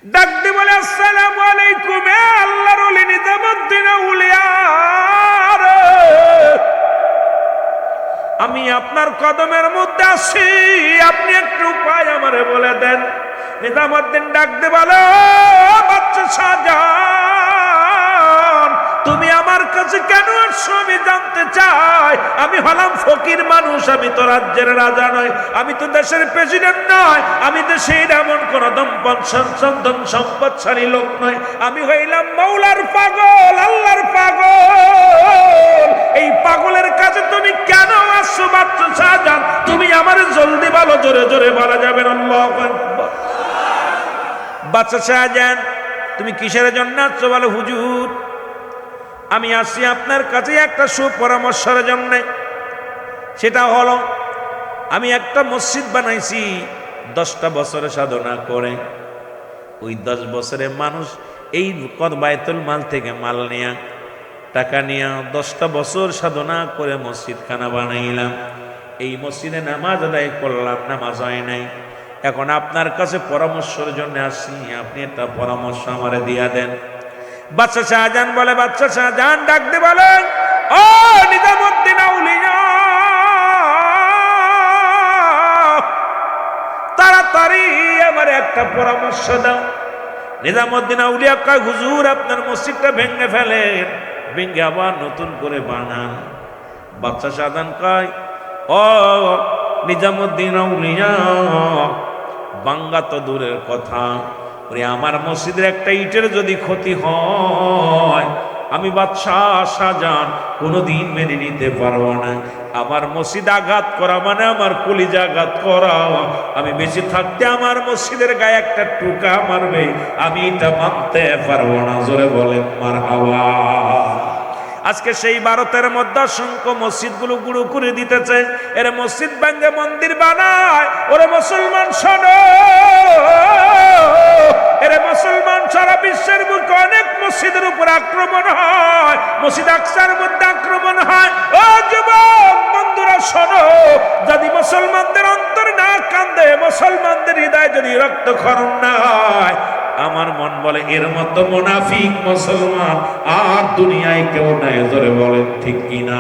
ডাক দিয়ে বলে, আসসালামু আলাইকুম এ আল্লাহর ওলি নিজামুদ্দিন আউলিয়া, আমি আপনার কদমের মধ্যে আছি, আপনি একটু উপায় আমারে বলে দেন। নিজামুদ্দিন ডাক দিয়ে বলে, ও বাচ্চা শাহজাহান, তুমি আমার কাছে কেন আসছো আমি জানতে চাই। আমি হলাম ফকির মানুষ, আমি তো রাজ্যের রাজা নয়, আমি তো দেশের প্রেসিডেন্ট নয়, আমি দেশের এমন কোন ধন সম্পদশালী লোক নয়, আমি হইলাম মৌলার পাগল, আল্লাহর পাগল। এই পাগলের কাছে তুমি কেন আসছো বাচ্চা শাহজাহান? তুমি আমার জলদি বলো, জোরে জোরে বলা যাবে না। আল্লাহু আকবার। বাচ্চা শাহজাহান, তুমি কিসের জন্য আসছো? বলো, হুজুর আমি আসছি আপনার কাছে একটা সুপরামর্শের জন্য। সেটা হলো, আমি একটা মসজিদ বানাইছি 10টা বছরে সাধনা করে। ওই 10 বছরে মানুষ এই বায়তুল মাল থেকে মাল নিয়া, টাকা নিয়া 10টা বছর সাধনা করে মসজিদ খানা বানাইলাম। এই মসজিদে নামাজ আদায় করলাম, নামাজ হয় নাই। এখন আপনার কাছে পরামর্শের জন্য আসছি, আপনি একটা পরামর্শ আমারে দিয়া দেন। বাদশা শাহজাহান বলে, বাদশা শাহজাহান ডাক দিয়ে বলেন, ও নিজামুদ্দিন আউলিয়া, তাড়াতাড়ি আমার একটা পরামর্শ দাও। নিজামুদ্দিন আউলিয়া কয়, হুজুর আপনার মসজিদটা ভেঙে ফেলেন, ভেঙে আবার নতুন করে বানান। বাদশা শাহজাহান কয়, ও নিজামুদ্দিন আউলিয়া, বাঙ্গা তো দূরের কথা, আমার মসজিদের একটা ইটের যদি ক্ষতি হয়, আমি বাদশাহ শাহজাহান কোনোদিন মেনে নিতে পারবো না। আমার মসজিদ আঘাত করা মানে আমার কলিজা আঘাত করা। আমি বেঁচে থাকতে আমার মসজিদের গায়ে একটা টুকা মারবে, আমি এটা মানতে পারবো না। জোরে বলেন মারহাবা। আজকে সেই ভারতের মধ্যে অসংখ্য মসজিদগুলো গুঁড়ো করে দিতেছে। এর মসজিদ ভাঙ্গে মন্দির বানায়। ওরে মুসলমান শোনো, এরে মুসলমান, সারা বিশ্বের বুকে অনেক মসজিদের উপর আক্রমণ হয়, মসজিদ আকসার মধ্যে আক্রমণ হয়। ও যুবক বন্ধুরা শোনো, যদি মুসলমানদের অন্তর না কান্দে, মুসলমানদের হৃদয় যদি রক্তক্ষরণ না হয়, আমার মন বলে এর মতো মুনাফিক মুসলমান আর দুনিয়ায় কেউ নাই। জোরে বলেন ঠিক কিনা?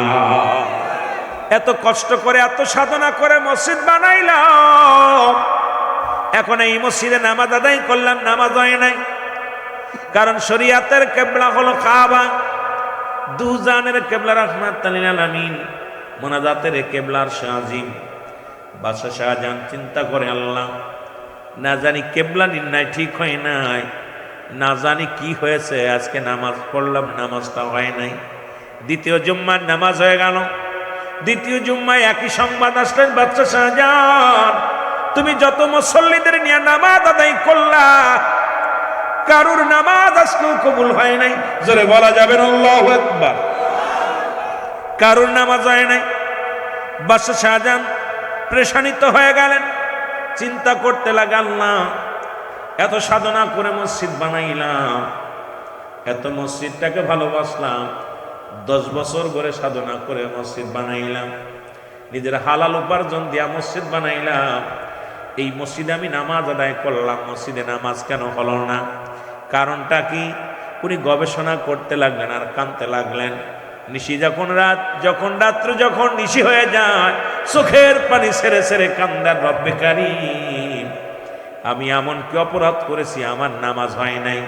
এত কষ্ট করে, এত সাধনা করে মসজিদ বানাইলাম, এখন এই মসজিদে নামাজ আদায় করলাম, নামাজ হয় নাই। কারণ শরিয়াতের কিবলা হলো কাবা, দুজানের কিবলা রাহমাতুল লিল আলামিন, মুনাজাতের কিবলা আরশে আজিম। বাদশা শাহজাহান চিন্তা করে, আল্লাহ না জানি কিবলা নির্ণয় ঠিক হয় নাই, না জানি কি হয়েছে, আজকে নামাজ পড়লাম, নামাজটা হয় নাই। দ্বিতীয় জুম্মার নামাজ হয়ে গেল। দ্বিতীয় জুম্মায় একই সংবাদ আসলেন, বাদশা শাহজাহান তুমি যত মুসল্লিদের নিয়ে নামাজ আদায় করলা, কারুর নামাজ আজকেও কবুল হয় নাই। জোরে বলা যাবে না আল্লাহু আকবার। কারুর নামাজ হয় নাই। বাদশা শাহজাহান পেরেশানিত হয়ে গেলেন, চিন্তা করতে লাগলেন, না এত সাধনা করে মসজিদ বানাইলাম, এত মসজিদটাকে ভালোবাসলাম, 10 বছর ধরে সাধনা করে মসজিদ বানাইলাম, নিজের হালাল উপার্জন দিয়া মসজিদ বানাইলাম, এই মসজিদে আমি নামাজ আদায় করলাম, মসজিদে নামাজ কেন হলো না? কারণটা কি? উনি গবেষণা করতে লাগলেন আর কাঁদতে লাগলেন। নিশি যখন রাত্র যখন নিশি হয়ে যায়, চোখের পানি ছেড়ে ছেড়ে কান্দার, রব্বে কারীম আমি এমন কি অপরাধ করেছি, আমার নামাজ হয় নাই,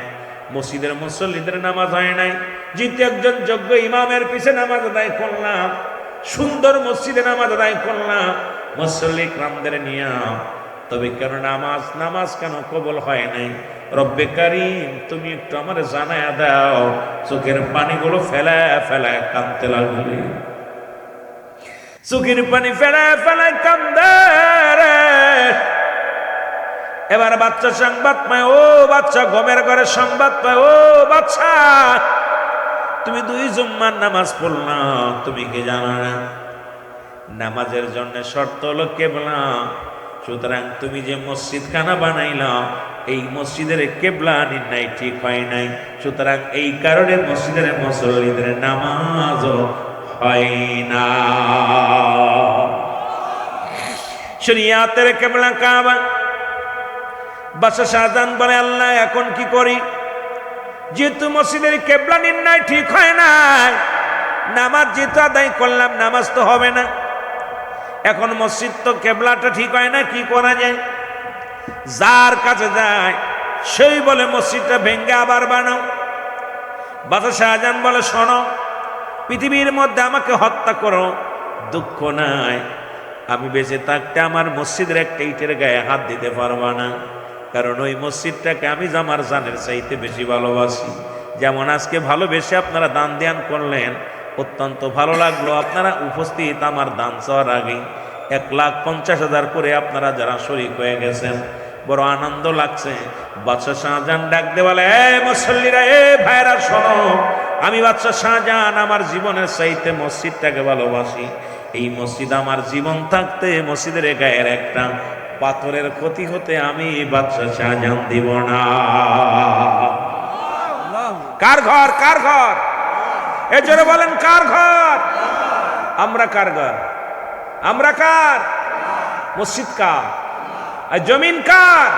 মসজিদের মুসল্লিদের নামাজ হয় নাই, যেহেতু একজন যোগ্য ইমামের পিছে নামাজ আদায় করলাম, সুন্দর মসজিদে নামাজ আদায় করলাম মুসল্লি কিরামদের নিয়ে, তবে কেন নামাজ কেন কবুল হয় নাই? রব্বে কারীম তুমি একটু আমার জানায়া দাও। চোখের পানিগুলো ফেলায় ফেলায় কাঁদতে লাগলেন। চোখের পানি ফেলায় ফেলায় কান্দে রে। এবার বাচ্চা সংবাদ পায়, ও বাচ্চা ঘুমের ঘরে সংবাদ পায়, ও বাচ্চা তুমি 2 জুম্মার নামাজ পড়লাম, তুমি কি জানো না নামাজের জন্য শর্ত হলো কিবলা। সুতরাং তুমি যে মসজিদ খানা বানাইলাম, এই মসজিদের কিবলা নির্ণয় ঠিক হয় নাই, সুতরাং এই কারণে মসজিদের মুসল্লিদের নামাজ হয় না। শরিয়াতের কিবলা কাবা, বাদশাহ শাহজাহান বলে, আল্লাহ এখন কি করি? যেহেতু মসজিদের কেবলা নির্ণয় ঠিক হয় নাই, নামাজ যেহেতু আদায় করলাম, নামাজ তো হবে না। এখন মসজিদ তো কেবলাটা ঠিক হয় না, কি করা যায়? যার কাছে যায় সেই বলে মসজিদটা ভেঙ্গে আবার বানাও। বাদশাহ শাহজাহান বলে, শোনো, পৃথিবীর মধ্যে আমাকে হত্যা করো, দুঃখ নাই, আমি বেঁচে থাকতে আমার মসজিদের একটা ইটের গায়ে হাত দিতে পারবা না, কারণ ওই মসজিদটাকে আমি আমার জানের চাইতে বেশি ভালোবাসি। যেমন আজকে ভালোবেসে আপনারা দান ধ্যান করলেন, অত্যন্ত ভালো লাগলো। আপনারা উপস্থিত আমার দান চাওয়ার আগেই 1,50,000 করে আপনারা যারা শরীক হয়ে গেছেন, বড় আনন্দ লাগছে। বাদশাহ শাহজাহান ডাক দে বলে, এ মুসল্লিরা, এ ভাইরা, শোনো, আমি বাদশাহ শাহজাহান আমার জীবনের চাইতে মসজিদটাকে ভালোবাসি। এই মসজিদ আমার জীবন থাকতে মসজিদের গায়ের একটা পাথরের ক্ষতি হতে আমি বাদশাহ শাহজাহান দিব না। কার ঘর? কার ঘর? এ জোরে বলেন, কার ঘর? আমরা কার ঘর? আমরা কার? মসজিদ কার? আর জমিন কার?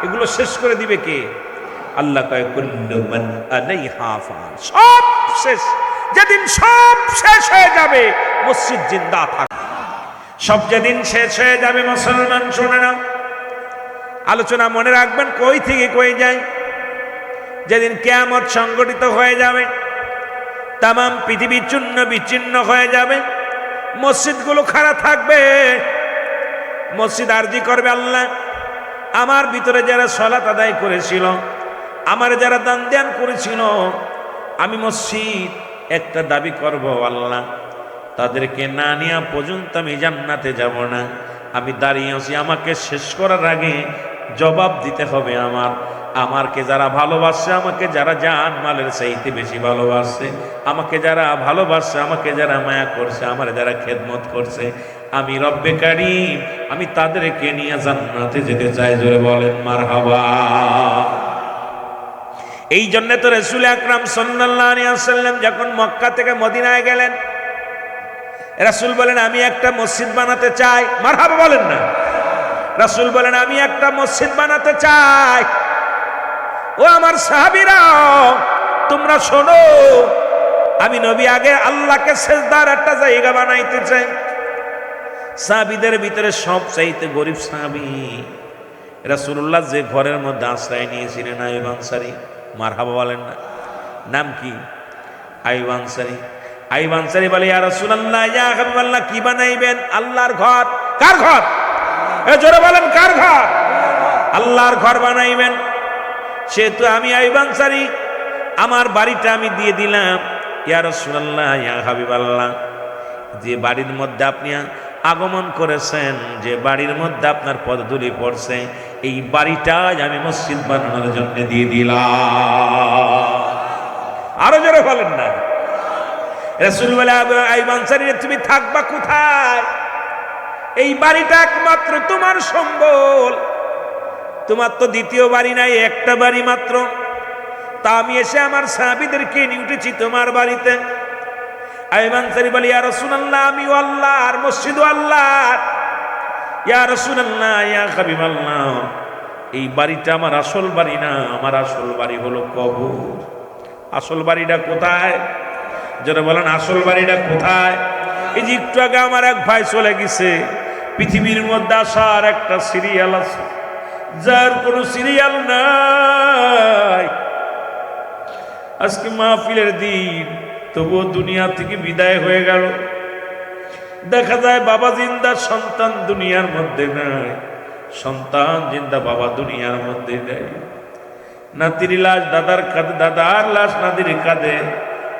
এগুলো শেষ করে দিবে কে? আল্লাহ কয়, কুল্লু মান আলাইহা ফান। সব শেষ। যেদিন সব শেষ হয়ে যাবে, মসজিদ জিন্দা থাকবে। সব যেদিন শেষ হয়ে যাবে, মুসলমান শুনে না, আলোচনা মনে রাখবেন, কই থেকে কই যায়। যেদিন কিয়ামত সংগঠিত হয়ে যাবে, তাম পৃথিবী চূর্ণ বিচ্ছিন্ন হয়ে যাবে, মসজিদগুলো খাড়া থাকবে। মসজিদ আরজি করবে, আল্লাহ, আমার ভিতরে যারা সালাত আদায় করেছিল, আমার যারা দান ধ্যান করেছিল, আমি মসজিদ একটা দাবি করব, আল্লাহ, তাদেরকে না নেওয়া পর্যন্ত আমি জান্নাতে যাব না। আমি দাঁড়িয়ে আছি, আমাকে শেষ করার আগে জবাব দিতে হবে। আমাকে যারা ভালোবাসছে, আমাকে যারা জান মালের চাইতে বেশি ভালোবাসছে, আমাকে যারা ভালোবাসছে, আমাকে যারা মায়া করছে, আমার যারা খেদমত করছে, আমি রব্বে কারীম, আমি তাদেরকে নিয়ে জান্নাতে যেতে চাই। জোরে বলেন মারহাবা। এই জন্য তো রাসূল আকরাম সাল্লাল্লাহু আলাইহি ওয়াসাল্লাম যখন মক্কা থেকে মদিনায় গেলেন, রাসূল বলেন, আমি একটা মসজিদ বানাতে চাই। মারহাবা বলেন না। রাসূল বলেন, আমি একটা মসজিদ বানাতে চাই। ও আমার সাহাবীরা, তোমরা শোনো, আমি নবী আগে আল্লাহকে সিজদার একটা জায়গা বানাইতে চাই। সাহাবীদের ভিতরে সবচাইতে গরিব সাহাবী রাসূলুল্লাহ যে ঘরের মধ্যে আশ্রয় নিয়েছিলেন, আইয়ুব আনসারী। মারহাবা বলেন না। নাম কি? আইয়ুব আনসারী। আইয়ুব আনসারী বলে, ইয়া রাসূলুল্লাহ, ইয়া হাবিবাল্লাহ, কি বানাইবেন? আল্লাহর ঘর। কার ঘর? এ জোরে বলেন, কার ঘর? আল্লাহর ঘর বানাইবেন। সেহেতু আমি আইয়ুব আনসারী, আমার বাড়িটা আমি দিয়ে দিলাম। ইয়া রাসূলুল্লাহ, ইয়া হাবিবাল্লাহ, যে বাড়ির মধ্যে আপনি আগমন করেছেন, যে বাড়ির মধ্যে আপনার পদধূলি পড়ছে, এই বাড়িটাই আমি মসজিদ বানানোর জন্য দিয়ে দিলাম। আরো জোরে বলেন না। রাসূল বলে, আইয়ুব আনসারী, তুমি থাকবা কোথায়? এই বাড়িটা একমাত্র তোমার সম্বল। তোমার তো দ্বিতীয় বাড়ি নাই, একটা বাড়ি মাত্র। তা আমি এসে আমার সাহাবীদেরকে নিয়ে উঠেছি তোমার বাড়িতে। আইয়ুব আনসারী বলে, ইয়া রাসূলুল্লাহ, আমিও আল্লাহর, মসজিদও আল্লাহর। ইয়া রাসূলুল্লাহ, ইয়া হাবিবাল্লাহ, এই বাড়িটা আমার আসল বাড়ি না, আমার আসল বাড়ি হলো কবর। আসল বাড়িটা কোথায়? যারা বলেন, আসল বাড়িটা কোথায়? এই যে একটু আগে আমার এক ভাই চলে গেছে, পৃথিবীর মধ্যে আসার একটা সিরিয়াল আছে, যার কোনো সিরিয়াল নাই। আজকে মাহফিলের দিন, তবুও দুনিয়া থেকে বিদায় হয়ে গেল। দেখা যায় বাবা জিন্দা, সন্তান দুনিয়ার মধ্যে নাই। সন্তান জিন্দা, বাবা দুনিয়ার মধ্যে নাই। নাতির লাশ দাদার কাঁধে, দাদার লাশ নাতির কাঁধে।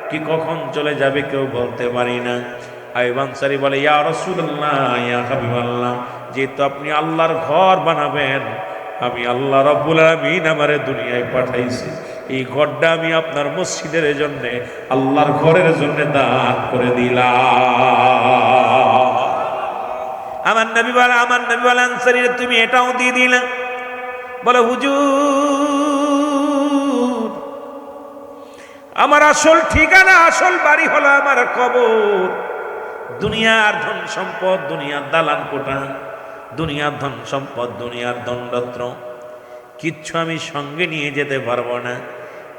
কি কখন চলে যাবে কেউ বলতে পারি না। আইয়ুব আনসারী বলে, ইয়া রাসূলুল্লাহ, ইয়া হাবিবাল্লাহ, যেহেতু আপনি আল্লাহর ঘর বানাবেন, আমি আল্লাহ রাব্বুল আলামিন আমারে দুনিয়ায় পাঠাইছি, এই ঘরটা আমি আপনার মসজিদের জন্য, আল্লাহর ঘরের জন্য দান করে দিলাম। আমার নবী বলে, আনসারী, তুমি এটাও দিয়ে দিলে? বলে, হুজুর, আমার আসল ঠিকানা, আসল বাড়ি হলো আমার কবর। দুনিয়ার ধন সম্পদ, দুনিয়ার দালান কোঠা, দুনিয়ার ধন সম্পদ, দুনিয়ার দণ্ডত্র, কিচ্ছু আমি সঙ্গে নিয়ে যেতে পারবো না।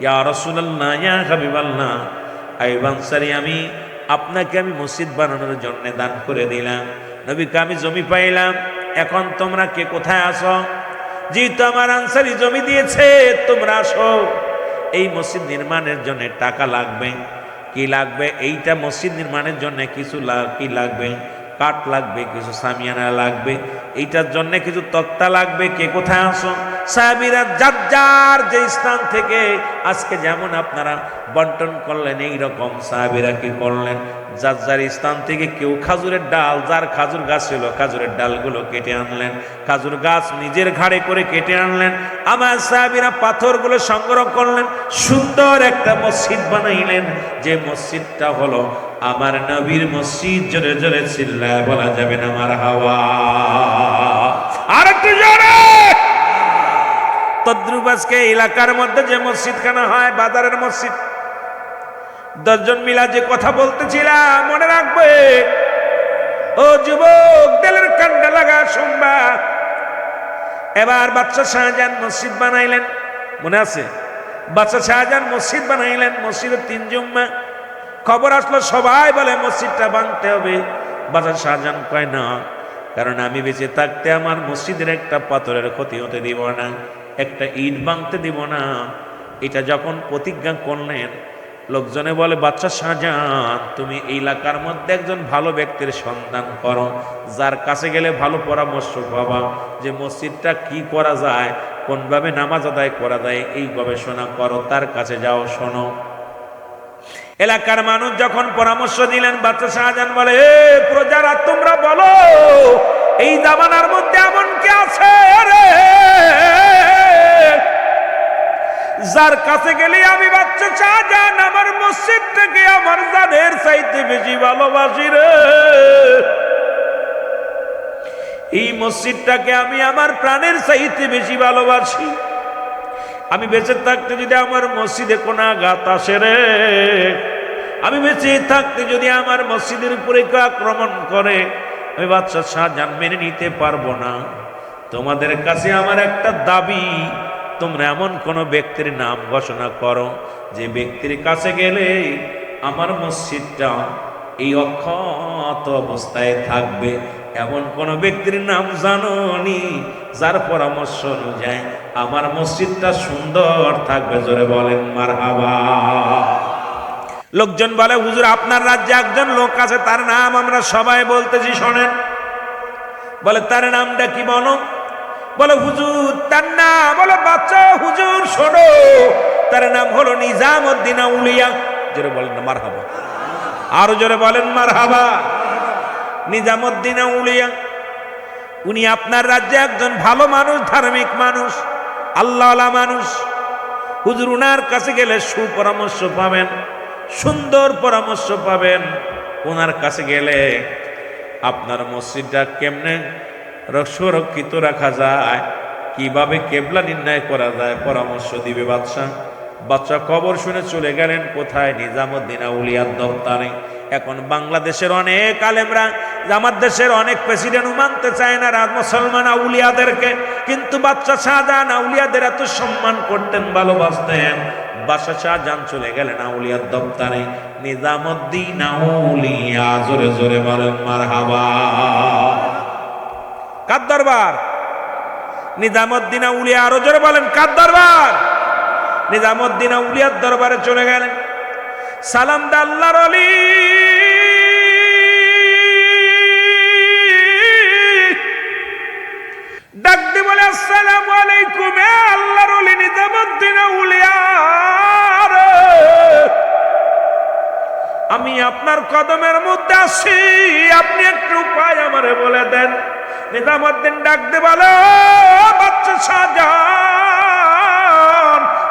ইয়া রাসূলুল্লাহ, ইয়া হাবিবাল্লাহ, আইয়ুব আনসারী, আমি আপনাকে আমি মসজিদ বানানোর জন্য দান করে দিলাম। নবীকে আমি জমি পাইলাম, এখন তোমরা কে কোথায় আসো? যেহেতু আমার আনসারী জমি দিয়েছে, তোমরা আসো। এই মসজিদ নির্মাণের জন্য টাকা লাগবে। কি লাগবে? এইটা মসজিদ নির্মাণের জন্য কিছু কি লাগবে? কাঠ লাগবে, কিছু সামিয়ানা লাগবে, এইটার জন্য কিছু তক্তা লাগবে। কে কোথায় আসো? সাহাবীরা যার যার যে স্থান থেকে আজকে যেমন আপনারা বন্টন করলেন, এইরকম সাহাবীরা কি করলেন? যার যার স্থান থেকে কেউ খাজুরের ডাল, যার খাজুর গাছ ছিল খাজুরের ডালগুলো কেটে আনলেন, খাজুর গাছ নিজের ঘাড়ে করে কেটে আনলেন। আমার সাহাবীরা পাথরগুলো সংগ্রহ করলেন, সুন্দর একটা মসজিদ বানাইলেন। যে মসজিদটা হলো আমার নবীর মসজিদ। জোরে জোরে চিল্লায় বলা যাবে না মারহাবা? আর একটু জোরে। তদ্রুপ আজকে এলাকার মধ্যে যে মসজিদখানা হয়, বাজারের মসজিদ, 10 জন মিলা যে কথা বলতেছিলাম মনে রাখবে। ও যুবক, দিলের কান্ডা লাগা শুনবা। এবার বাদশা শাহজাহান মসজিদ বানাইলেন, মনে আছে? বাদশা শাহজাহান মসজিদ বানাইলেন, মসজিদের 3 জুম্মা। খবর আসলো, সবাই বলে মসজিদটা ভাঙতে হবে। বাদশা শাহজাহান কয় না, কারণ আমি বেঁচে থাকতে আমার মসজিদের একটা পাথরের ক্ষতি হতে দিব না, একটা ইট ভাঙতে দিব না। এটা যখন প্রতিজ্ঞা করলেন, লোকজনে বলে, বাদশা শাহজাহান, তুমি এই এলাকার মধ্যে একজন ভালো ব্যক্তির সন্ধান করো, যার কাছে গেলে ভালো পরামর্শ পাবা, যে মসজিদটা কি করা যায়, কোনভাবে নামাজ আদায় করা যায়, এই গবেষণা করো, তার কাছে যাও, শোনো। এলাকার মানুষ যখন পরামর্শ দিলেন, বাদশা শাহজাহান বলে, এ প্রজারা, তোমরা বলো, এই জামানার মধ্যে এমন কে আছে রে, যার কাছে গেলে আমি বাদশা শাহজাহান আমার মসজিদটাকে আমার জানের চাইতে বেশি ভালোবাসি রে, এই মসজিদটাকে আমি আমার প্রাণের চাইতে বেশি ভালোবাসি। আমি বেঁচে থাকতে যদি আমার মসজিদে কোনো আঘাত আসে রে, আমি বেঁচে থাকতে যদি আমার মসজিদের উপরে কেউ আক্রমণ করে, আমি বাদশা শাহজাহান মেনে নিতে পারবো না। তোমাদের কাছে আমার একটা দাবি, তোমরা এমন কোন ব্যক্তির নাম ঘোষণা করো, যে ব্যক্তির কাছে গেলে আমার মসজিদটা এই অক্ষত অবস্থায় থাকবে। এমন কোন ব্যক্তির নাম জানোনি, যার পরামর্শ অনুযায়ী আমার মসজিদটা সুন্দর থাকবে? জোরে বলেন মারহাবা। লোকজন বলে, হুজুর, আপনার রাজ্যে একজন লোক আছে, তার নাম আমরা সবাই বলতেছি, শোনেন। বলে, তার নামটা কি বলো? বলে, হুজুর, তার নাম হলো বাচ্চা। হুজুর শোনো, তার নাম হলো নিজামউদ্দিন আউলিয়া। জোরে বলেন না মারহাবা, আরো জোরে বলেন মারহাবা। নিজামউদ্দিন আউলিয়া, উনি আপনার রাজ্যে একজন ভালো মানুষ, ধার্মিক মানুষ, আল্লাহওয়ালা মানুষ। হুজুর, উনার কাছে গেলে সুপরামর্শ পাবেন, সুন্দর পরামর্শ পাবেন। ওনার কাছে গেলে আপনার মসজিদটা কেমনে সুরক্ষিত রাখা যায়, কিভাবে কেবলা নির্ণয় করা যায়, পরামর্শ দিবে বাদশাহ। বাদশাহ খবর শুনে চলে গেলেন কোথায়? নিজামউদ্দিন আউলিয়ার দপ্তরে। এখন বাংলাদেশের অনেক আলেমরা, আমার দেশের অনেক প্রেসিডেন্ট মানতে চায় না মুসলমান আউলিয়াদেরকে, কিন্তু বাদশা শাহজাহান আউলিয়াদের এত সম্মান করতেন, ভালোবাসতেন। বাদশা শাহজাহান চলে গেলেন আউলিয়ার দপ্তরে। নিজামউদ্দিন আউলিয়া, জোরে জোরে বলেন মারহাবা। কার দরবার? নিজামউদ্দিন আউলিয়া, আরো জোরে বলেন কার দরবার? নিজামউদ্দিন আউলিয়ার দরবারে চলে গেলেন। সালাম দা আল্লাহর ওলি, ডাক দিয়ে বলে, আসসালামু আলাইকুম। আল্লাহর ওলি নিজামউদ্দিন আউলিয়া, আমি আপনার কদমের মধ্যে আছি, আপনি একটু উপায় আমারে বলে দেন। নিজামউদ্দিন ডাক দিয়ে বলে, বাদশা শাহজাহান,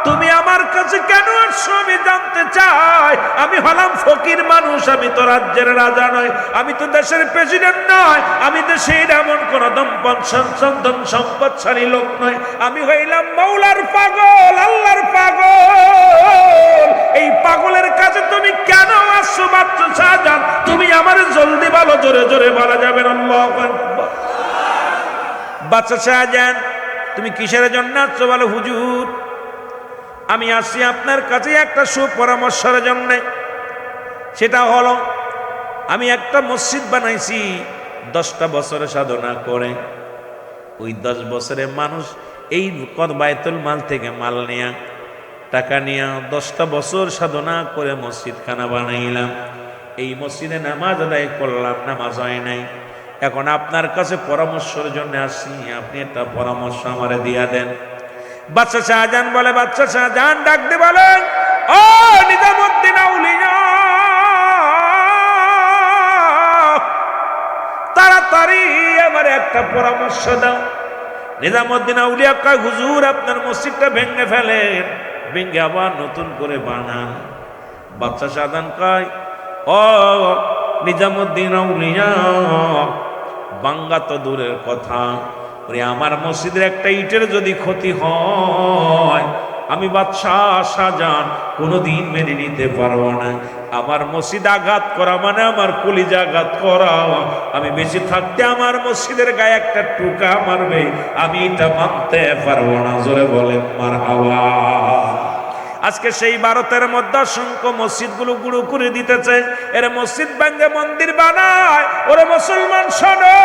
তুমি আমার কাছে কেন আসছো আমি জানতে চাই। আমি হলাম ফকির মানুষ, আমি তো রাজ্যের রাজা নয়, আমি তো দেশের প্রেসিডেন্ট নয়, আমি দেশের এমন কোন সম্পদশালী লোক নয়। আমি হইলাম মৌলার পাগল, আল্লাহর পাগল। এই পাগলের কাছে তুমি কেন আসছো বাদশা শাহজাহান? তুমি আমার জলদি বলো, জোরে জোরে বলা যাবে না। আল্লাহু আকবার। বাদশা শাহজাহান তুমি কিসের জন্য আসছো? বলে হুজুর আমি আসছি আপনার কাছে একটা সুপরামর্শের জন্য। সেটা হলো আমি একটা মসজিদ বানাইছি 10টা বছরে সাধনা করে। ওই 10 বছরে মানুষ এই বাইতুল মাল থেকে মাল নিয়া টাকা নিয়া 10টা বছর সাধনা করে মসজিদ খানা বানাইলাম। এই মসজিদে নামাজ আদায় করলাম, নামাজ হয় নাই। এখন আপনার কাছে পরামর্শের জন্য আসছি, আপনি একটা পরামর্শ আমারে দিয়া দেন। বাদশা শাহজাহান বলে, বাদশা শাহজাহান ডাক দিয়ে বলেন, ও নিজামুদ্দিন আউলিয়া, তাড়াতাড়ি আমার একটা পরামর্শ দাও। নিজামুদ্দিন আউলিয়া কয়, হুজুর আপনার মসজিদটা ভেঙে ফেলেন, ভেঙে আবার নতুন করে বানান। বাদশা শাহজাহান কয়, ও নিজামুদ্দিন আউলিয়া, বাঙ্গা তো দূরের কথা, ওরে আমার মসজিদের একটা ইটের যদি ক্ষতি হয় আমি বাদশাহ শাহজাহান কোনোদিন মেনে নিতে পারবো না। আমার মসজিদ আঘাত করা মানে আমার কলিজা আঘাত করা। আমি বেঁচে থাকতে আমার মসজিদের গায়ে একটা টুকা মারবে, আমি এটা মানতে পারবো না। জোরে বলেন মারহাবা। আজকে সেই ভারতের মধ্যে অসংখ্য মসজিদগুলো গুঁড়ো করে দিতেছে। এর মসজিদ ভাঙ্গে মন্দির বানায়। ওরে মুসলমান শোনো,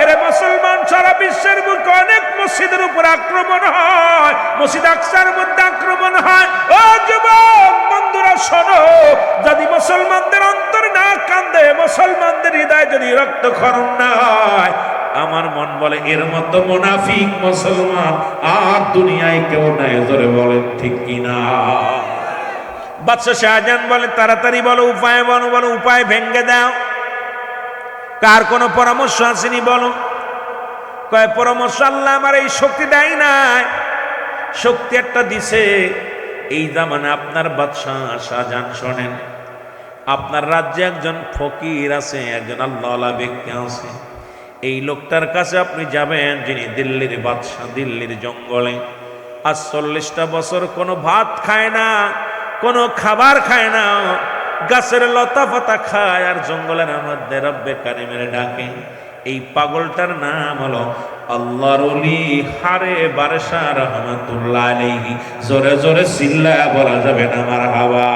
এরে মুসলমান সারা বিশ্বের বুকে অনেক মসজিদের উপর আক্রমণ হয়, মসজিদ আকসার মধ্যে আক্রমণ হয়। ও যুবক বন্ধুরা শোনো, যদি মুসলমানদের অন্তর না কান্দে, মুসলমানদের হৃদয় যদি রক্তক্ষরণ না হয়, আমার মন বলে এর মতো মুনাফিক মুসলমান আর দুনিয়ায় কেউ নাই। জোরে বলেন ঠিক কিনা? বাদশা শাহজাহান বলে, তাড়াতাড়ি বলো উপায় বলো। বলো উপায় ভেঙ্গে দাও। কার কোনো পরামর্শ আসেনি বলো? কয় পরামর্শ আল্লাহ আমার এই শক্তি দেয় নাই, শক্তি একটা দিছে। এই জামানে আপনার বাদশা শাহজাহান শোনেন, আপনার রাজ্যে একজন ফকির আছে, একজন আল্লাহওয়ালা ব্যক্তি আছে। এই লোকটার কাছে আপনি যাবেন, যিনি দিল্লির বাদশাহ, দিল্লির জঙ্গলে আজ 40টা বছর কোনো ভাত খায় না, কোনো খাবার খায় না, গাছের লতা পাতা খায় আর জঙ্গলের মধ্যে রব্বে কারিমের ডাকে। এই পাগলটার নাম হলো আল্লাহর ওলি হারে বারশা রহমাতুল্লাহ আলাইহি। জোরে জোরে চিল্লায়া বলা যাবে না মারহাবা।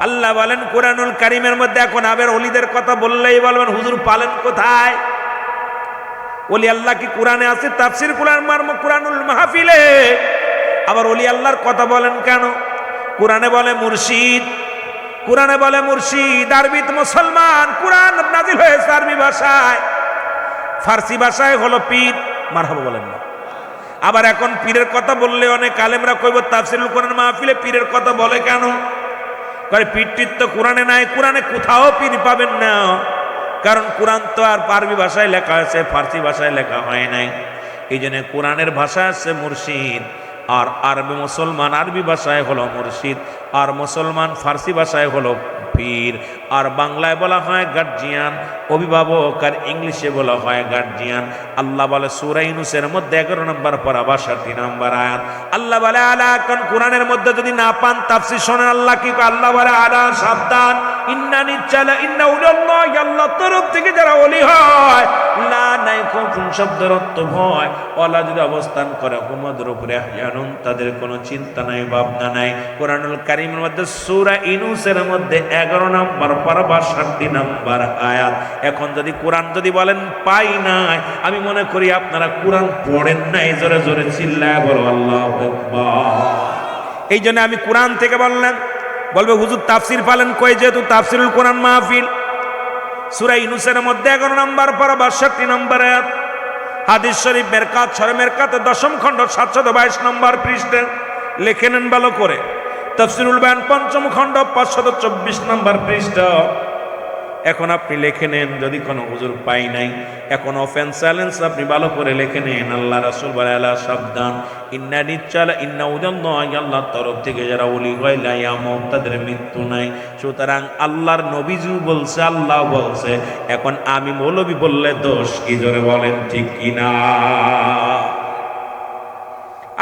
আল্লাহ বলেন কুরআনুল কারীমের মধ্যে, এখন আবার ওলিদের কথা বললেই বলবেন হুজুর পালেন কোথায়? ওলি আল্লাহ কি কোরআনে আছে? তাফসীর কুরআনুল মাহফিলে আবার ওলি আল্লাহর কথা বলেন কেন? কোরআনে বলে মুর্শিদ, কোরআনে বলে মুর্শিদ, আরবিত মুসলমান, কোরআন নাজিল হয়েছে আরবি ভাষায়, ফার্সি ভাষায় হলো পীর। মারহাবা বলেন না। আবার এখন পীরের কথা বললে অনেক আলেমরা কইব তাফসীরুল কোরআন মাহফিলে পীরের কথা বলে কেন? কারণ পীরটির তো কোরআনে নাই, কোরআনে কোথাও পীর পাবেন না। কারণ কোরআন তো আর আরবি ভাষায় লেখা হয়েছে, ফার্সি ভাষায় লেখা হয় নাই। এই জন্য কোরআনের ভাষা আছে মুর্শিদ, আর আরবি মুসলমান আরবি ভাষায় হলো মুর্শিদ, আর মুসলমান ফার্সি ভাষায় হলো পীর, আর বাংলায় বলা হয় গার্জিয়ান, অভিভাবক, আর ইংলিশে বলা হয় গার্জিয়ান। আল্লাহ বলে সূরা ইউনূসের মধ্যে 11 নম্বর পারা 62 নম্বর আয়াত, আল্লাহ বলে আলা, কোন কোরআনের মধ্যে যদি না পান তাফসীর শোনেন আল্লাহ কি কয়। আল্লাহ বলে আলা, সাবধান, ইন্না নিচ্চালা ইন্না উলিল্লাহ, আল্লাহ তরফ থেকে যারা ওলি হয়, লা নাই কোন শব্দের অর্থ ভয়, ওয়ালা যদি অবস্থান করে হুমদের উপরে আহয়ানুন, তাদের কোনো চিন্তা নাই, ভাবনা নাই। কোরআনুল কারীমের মধ্যে সূরা ইউনূসের মধ্যে 11 নম্বর পারা 62 নম্বর আয়াত। এখন যদি কোরআন যদি বলেন পাই নাই, আমি মনে করি আপনারা কোরআন পড়েন নাই। জোরে জোরে চিল্লায় বলো আল্লাহু আকবার। এই জন্য আমি কোরআন থেকে বললাম। বলবে হুজুর তাফসীর পালেন কই? যেহেতু তাফসীরুল কোরআন মাহফিল, সূরা ইউনূসের মধ্যে 11 নম্বর পারা 62 নম্বর আয়াত, হাদিস শরীফ মেরকাত শরহ মেরকাতে 10ম খণ্ড 722 নম্বর পৃষ্ঠা লিখে নেন ভালো করে। তাফসীরুল বায়ান 5ম খণ্ড 524 নম্বর পৃষ্ঠা। এখন আপনি লিখে নেন, যদি কোনো হুজুর পাই নাই, এখন ওপেন চ্যালেঞ্জ, আপনি ভালো করে লিখে নেন। আল্লাহ রাসূল বলে আলা, সাবধান, ইন্না নিচ্চালা ইন্না উদাল্লাহ, আল্লাহর তরফ থেকে যারা ওলি হয় লা ইয়ামুত, তাদের মৃত্যু নাই। সুতরাং আল্লাহর নবীজি বলছে, আল্লাহ বলছে, এখন আমি মৌলবী বললে দোষ কি? জোরে বলেন ঠিক কিনা?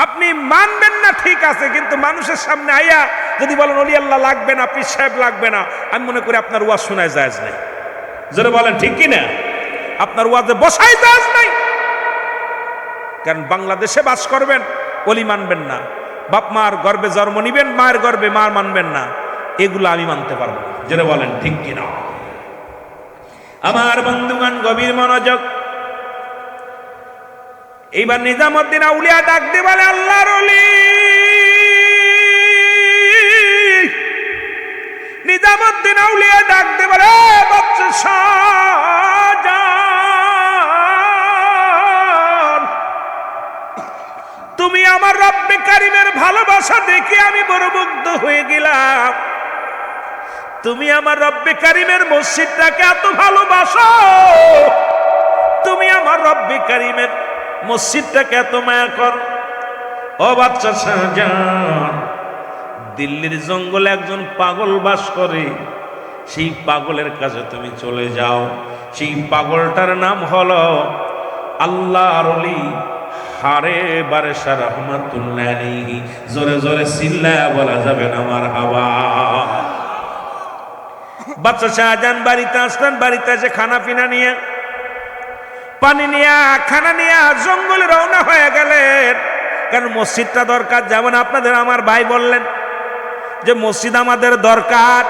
আপনি মানবেন না ঠিক আছে, কিন্তু মানুষের সামনে আইয়া যদি বলেন ওলি আল্লাহ লাগবে না, পীর সাহেব লাগবে না, আমি মনে করি আপনার ওয়াজ শোনায় জায়েজ নাই। জোরে বলেন ঠিক কিনা? আপনার ওয়াজে বসাই জায়েজ নাই। কারণ বাংলাদেশে বাস করবেন, অলি মানবেন না, বাপ মার গর্বে জন্ম নিবেন, মায়ের গর্বে মা মানবেন না, এগুলো আমি মানতে পারবো না। যেটা বলেন ঠিক কিনা? আমার বন্ধুগণ গভীর মনোযোগ। এইবার নিজামুদ্দিন আউলিয়া ডাক দিয়ে বলে, আল্লাহর ওলি নিজামুদ্দিন আউলিয়া ডাক দিয়ে বলে, বাচ্চা শাহজাহান, তুমি আমার রব্বে কারিমের ভালোবাসা দেখে আমি বড় মুগ্ধ হয়ে গেলাম। তুমি আমার রব্বে কারিমের মসজিদটাকে এত ভালোবাসো, তুমি আমার রব্বে কারিমের মসজিদটাকে এত মায়া কর। ও বাচ্চা শাহজাহান, দিল্লির জঙ্গলে একজন পাগল বাস করে, সেই পাগলের কাছে তুমি চলে যাও। সেই পাগলটার নাম হলো আল্লাহর ওলি হারে বারেশা রহমাতুল্লাহ আলাইহি। জোরে জোরে চিল্লায়া বলা যাবে না মারহাবা। বাচ্চা শাহজাহান বাড়িতে আসলেন, বাড়িতে এসে খানা পিনা নিয়ে, পানি নিয়ে, খানা নিয়ে জঙ্গলে রওনা হয়ে গেলেন। কারণ মসজিদটা দরকার। যেমন আপনাদের আমার ভাই বললেন যে মসজিদ আমাদের দরকার,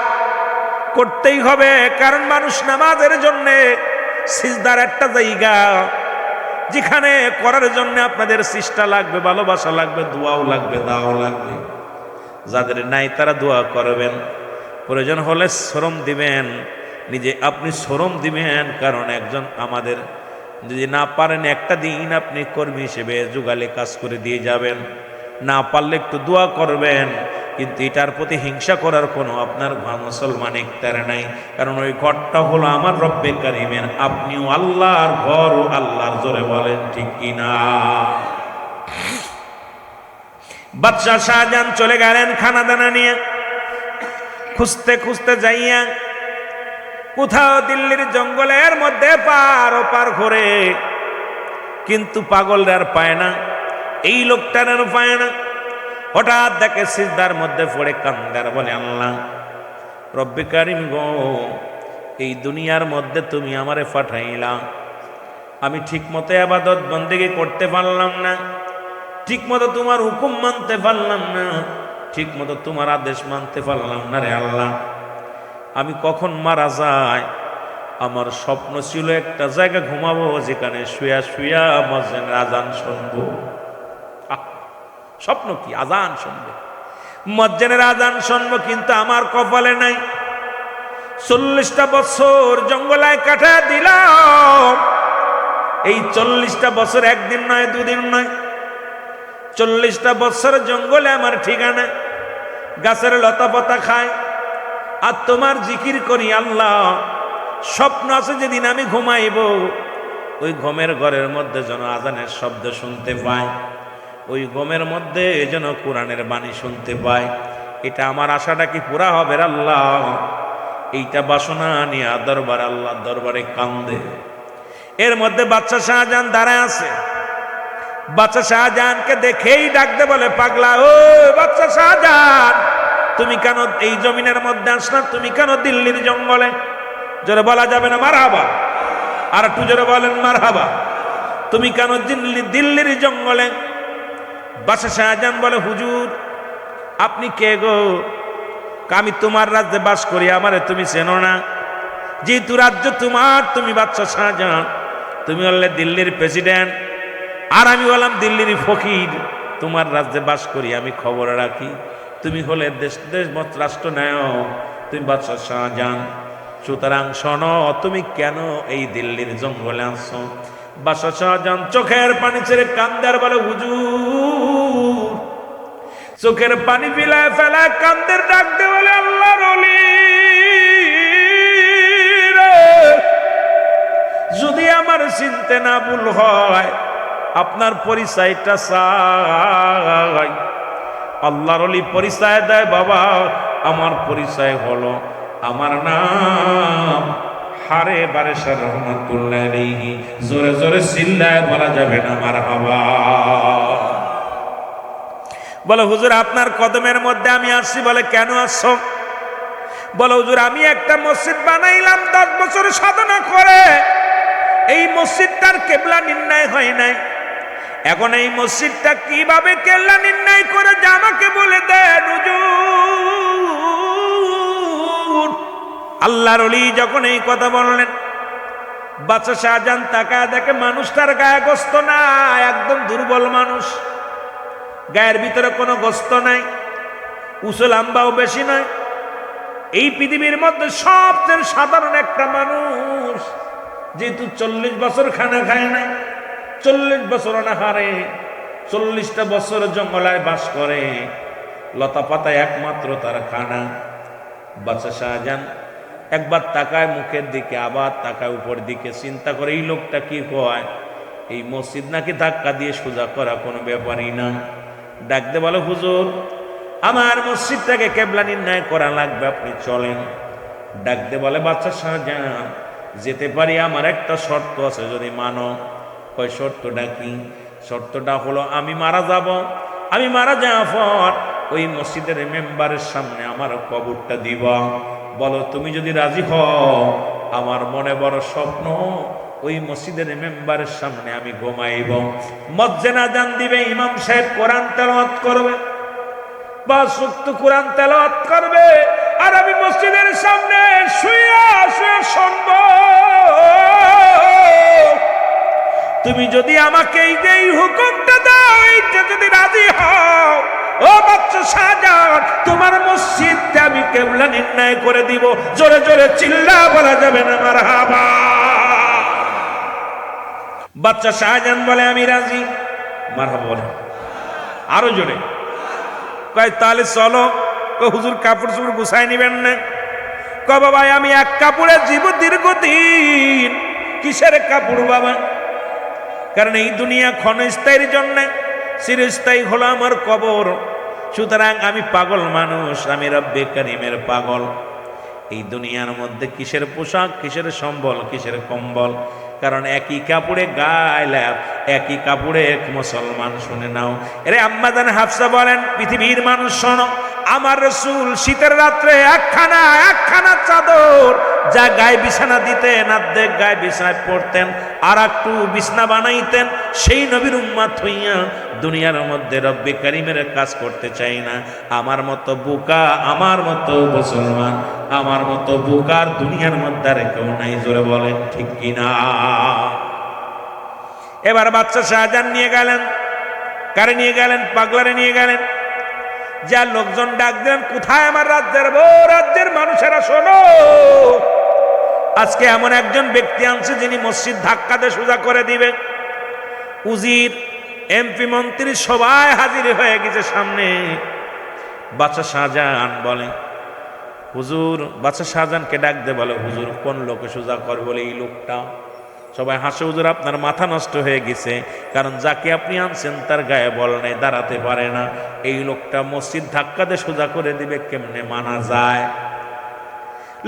করতেই হবে। কারণ মানুষ নামাজের জন্য সিজদার একটা জায়গা, যেখানে করার জন্য আপনাদের চেষ্টা লাগবে, ভালোবাসা লাগবে, দোয়াও লাগবে, দাও লাগবে। যাদের নাই তারা দোয়া করবেন, প্রয়োজন হলে শ্রম দিবেন, নিজে আপনি শ্রম দিবেন। কারণ একজন আমাদের যদি না পারেন, একটা দিন আপনি কর্মী হিসেবে যুগালে কাজ করে দিয়ে যাবেন, না পারলে একটু দোয়া করবেন। কিন্তু এটার প্রতি হিংসা করার কোনো আপনার মুসলমান ইখতিয়ার নাই। কারণ ওই ঘরটা হলো আমার রব্বে কারিমের, আপনিও আল্লাহর ঘর, ও আল্লাহর। জোরে বলেন ঠিক কিনা? বাদশাহ শাহজাহান চলে গেলেন খানা দানা নিয়ে, খুঁজতে খুঁজতে যাইয়া কোথাও দিল্লির জঙ্গলের মধ্যে পার ওপার ঘুরে, কিন্তু পাগল আর পায় না, এই লোকটার আর পায় না। হঠাৎ দেখে সিজদার মধ্যে পড়ে কান্দার বলে, আল্লাহ রব্বে কারিম গো, এই দুনিয়ার মধ্যে তুমি আমারে পাঠাইলা, আমি ঠিক মতো ইবাদত বন্দেগী করতে পারলাম না, ঠিক মতো তোমার হুকুম মানতে পারলাম না, ঠিক মতো তোমার আদেশ মানতে পারলাম না রে আল্লাহ। আমি কখন মারা যাই, আমার স্বপ্ন ছিল একটা জায়গা ঘুমাবো, যেখানে শুয়া শুয়া মসজিদের আজান শুনবো। স্বপ্ন কি? আজান শুনবো, মসজিদের আজান শুনবো। কিন্তু আমার কপালে নাই। 40টা বছর জঙ্গলায় কাটা দিলাম। এই 40টা বছর একদিন নয়, দুদিন নয়, 40টা বছর জঙ্গলে আমার ঠিকানা। গাছের লতা পাতা খায় আর তোমার জিকির করি আল্লাহ। স্বপ্ন আছে যেদিন আমি ঘুমাইব, ওই ঘুমের ঘরের মধ্যে যেন আজানের শব্দ শুনতে পাই, ওই ঘুমের মধ্যে যেন কোরআনের বাণী শুনতে পাই। এটা আমার আশাটা কি পুরা হবে আল্লাহ? এইটা বাসনা নিয়ে দরবার আল্লাহ দরবারে কান্দে। এর মধ্যে বাচ্চা শাহজাহান দাঁড়ায় আছে। বাচ্চা শাহজাহানকে দেখেই ডাকতে বলে, পাগলা ও বাচ্চা শাহজাহান, তুমি কেন এই জমিনের মধ্যে আসলা? তুমি কেন দিল্লির জঙ্গলে? জোরে বলা যাবে না মারহাবা? আর একটু জোরে বলেন মারহাবা। তুমি কেন দিল্লির জঙ্গলে? বাচ্চা শাহজাহান বলে, হুজুর আপনি কে গো? আমি তোমার রাজ্যে বাস করি, আমারে তুমি চেনো না? যেহেতু রাজ্য তোমার, তুমি বাচ্চা শাহজাহান, তুমি হলে দিল্লির প্রেসিডেন্ট, আর আমি বললাম দিল্লির ফকির। তোমার রাজ্যে বাস করি, আমি খবর রাখি। তুমি হলে দেশ রাষ্ট্র নায়ক, তুমি বাদশাহ শাহজাহান। সুতরাং শোনো, তুমি কেন এই দিল্লির জঙ্গলে আসছো? বাদশাহ শাহজাহান চোখের পানি ছেড়ে কান্দার বলে, হুজুর চোখের পানি ফেলায় ফেলায় কান্দের ডাক দে বলে, আল্লাহর ওলি যদি আমার চিনতে না ভুল হয়, আপনার পরিচয়টা চাই। আল্লাহর ওলি পরিচয় দেয়, বাবা আমার পরিচয় হলো, আমার নাম হারে বারেশা রহমাতুল্লাহ আলাইহি। জোরে জোরে চিল্লায় বলা যাবে না মারহাবা। বলে, হুজুর আপনার কদমের মধ্যে আমি আসছি। বলে, কেন আসছো? বলে, হুজুর আমি একটা মসজিদ বানাইলাম 10 বছর সাধনা করে, এই মসজিদটার কেবলা নির্ণয় হয় নাই। এখন এই মসজিদটা কিভাবে কেল্লা নির্ণয় করে যে আমাকে বলে দেন হুজুর। আল্লাহর ওলি যখন এই কথা বললেন, বাদশা শাহজাহান তাকায় দেখে মানুষটার গায়ে গোস্ত নাই, একদম দুর্বল মানুষ, গায়ের ভিতরে কোনো গোস্ত নাই, উঁচু লম্বাও বেশি নয়। এই পৃথিবীর মধ্যে সবচেয়ে সাধারণ একটা মানুষ, যেহেতু 40 বছর খানা খায় নাই, 40 বছর অনাহারে, 40টা বছর জঙ্গলায় বাস করে, লতা পাতায় একমাত্র তার খানা। বাদশা শাহজাহান একবার তাকায় মুখের দিকে, আবার তাকায় উপর দিকে, চিন্তা করে এই লোকটা কি কয়, এই মসজিদ নাকি ধাক্কা দিয়ে সোজা করা কোনো ব্যাপারই না। ডাকতে বলে, হুজুর আমার মসজিদটাকে কেবলা নির্ণয় করা লাগবে, আপনি চলেন। ডাকতে বলে, বাদশা শাহজাহান যেতে পারি, আমার একটা শর্ত আছে, যদি মানো। কয় শর্তটা কি? শর্তটা হলো আমি মারা যাব, আমি মারা যাওয়ার পর ওই মসজিদের মেম্বারের সামনে আমার কবরটা দিব। বলো তুমি যদি রাজি হও, আমার মনে বড় স্বপ্ন, ওই মসজিদের মেম্বারের সামনে আমি ঘুমাইব। মসজিদে আযান দিবে, ইমাম সাহেব কোরআন তেলাওয়াত করবে, বা সুক্ত কোরআন তেলাওয়াত করবে, আর আমি মসজিদের সামনে শুয়ে শুয়ে শুনব। তুমি যদি আমাকে এই হুকুমটা দাও, এইটা যদি রাজি হও, ও বাদশা শাহজাহান তোমার মসজিদটা আমি কেবলা নির্ণয় করে দিব। জোরে জোরে চিল্লা বলা যাবে না মারহাবা। বাদশা শাহজাহান বলে আমি রাজি। মারহাবা বলে আরো জোরে। কয় তাহলে চলো। হুজুর কাপড় চোপড় গুছাই নিবেন না? কয় বাবা আমি এক কাপড়ে জীব দীর্ঘদিন। কিসের কাপড় বাবা? কারণ এই দুনিয়া ক্ষণস্থায়ীর জন্য, চিরস্থায়ী হলো আমার কবর। সুতরাং আমি পাগল মানুষ, আমি রব্বে কারিমের পাগল। এই দুনিয়ার মধ্যে কিসের পোশাক, কিসের সম্বল, কিসের কম্বল? কারণ একই কাপড়ে গাইলাম, একই কাপড়ে এক মুসলমান। শুনে নাও এরে আম্মাজান হাফসা বলেন, পৃথিবীর মানুষ শোনো, আমার রাসূল শীতের রাত্রে একখানা চাদর যা গায়ে বিছানা দিতেন, অর্ধেক গায়ে বিছানায় পড়তেন, আর একটু বিছনা বানাইতেন। সেই নবীর উম্মত হইয়া দুনিয়ার মধ্যে রব্বে কারিমের কাজ করতে চাই না। আমার মতো বোকা, আমার মতো মুসলমান, আমার মতো বোকার দুনিয়ার মধ্যে আর কেউ নাই। জোরে বলেন ঠিক কিনা? এবার বাদশা শাহজাহান নিয়ে গেলেন, কারে নিয়ে গেলেন? পাগলারে নিয়ে গেলেন। যা লোকজন ডাক দেন, কোথায় আমার রাজ্যের বউ, রাজ্যের মানুষেরা শোনো, আজকে এমন একজন ব্যক্তি আনছে যিনি মসজিদ ধাক্কা দিয়ে সোজা করে দিবে। উজির, এমপি, মন্ত্রী সবাই হাজির হয়ে গেছে সামনে। বাদশা শাহজাহান বলে, হুজুর, বাদশা শাহজাহানকে ডাক দে, বলে হুজুর কোন লোকে সোজা করে? বলে এই লোকটা। সবাই হাসে, হুজুর আপনার মাথা নষ্ট হয়ে গেছে, কারণ যাকে আপনি আনছেন তার গায়ে বল নেই, দাঁড়াতে পারে না। এই লোকটা মসজিদ ধাক্কা দিয়ে সোজা করে দিবে, কেমনে মানা যায়?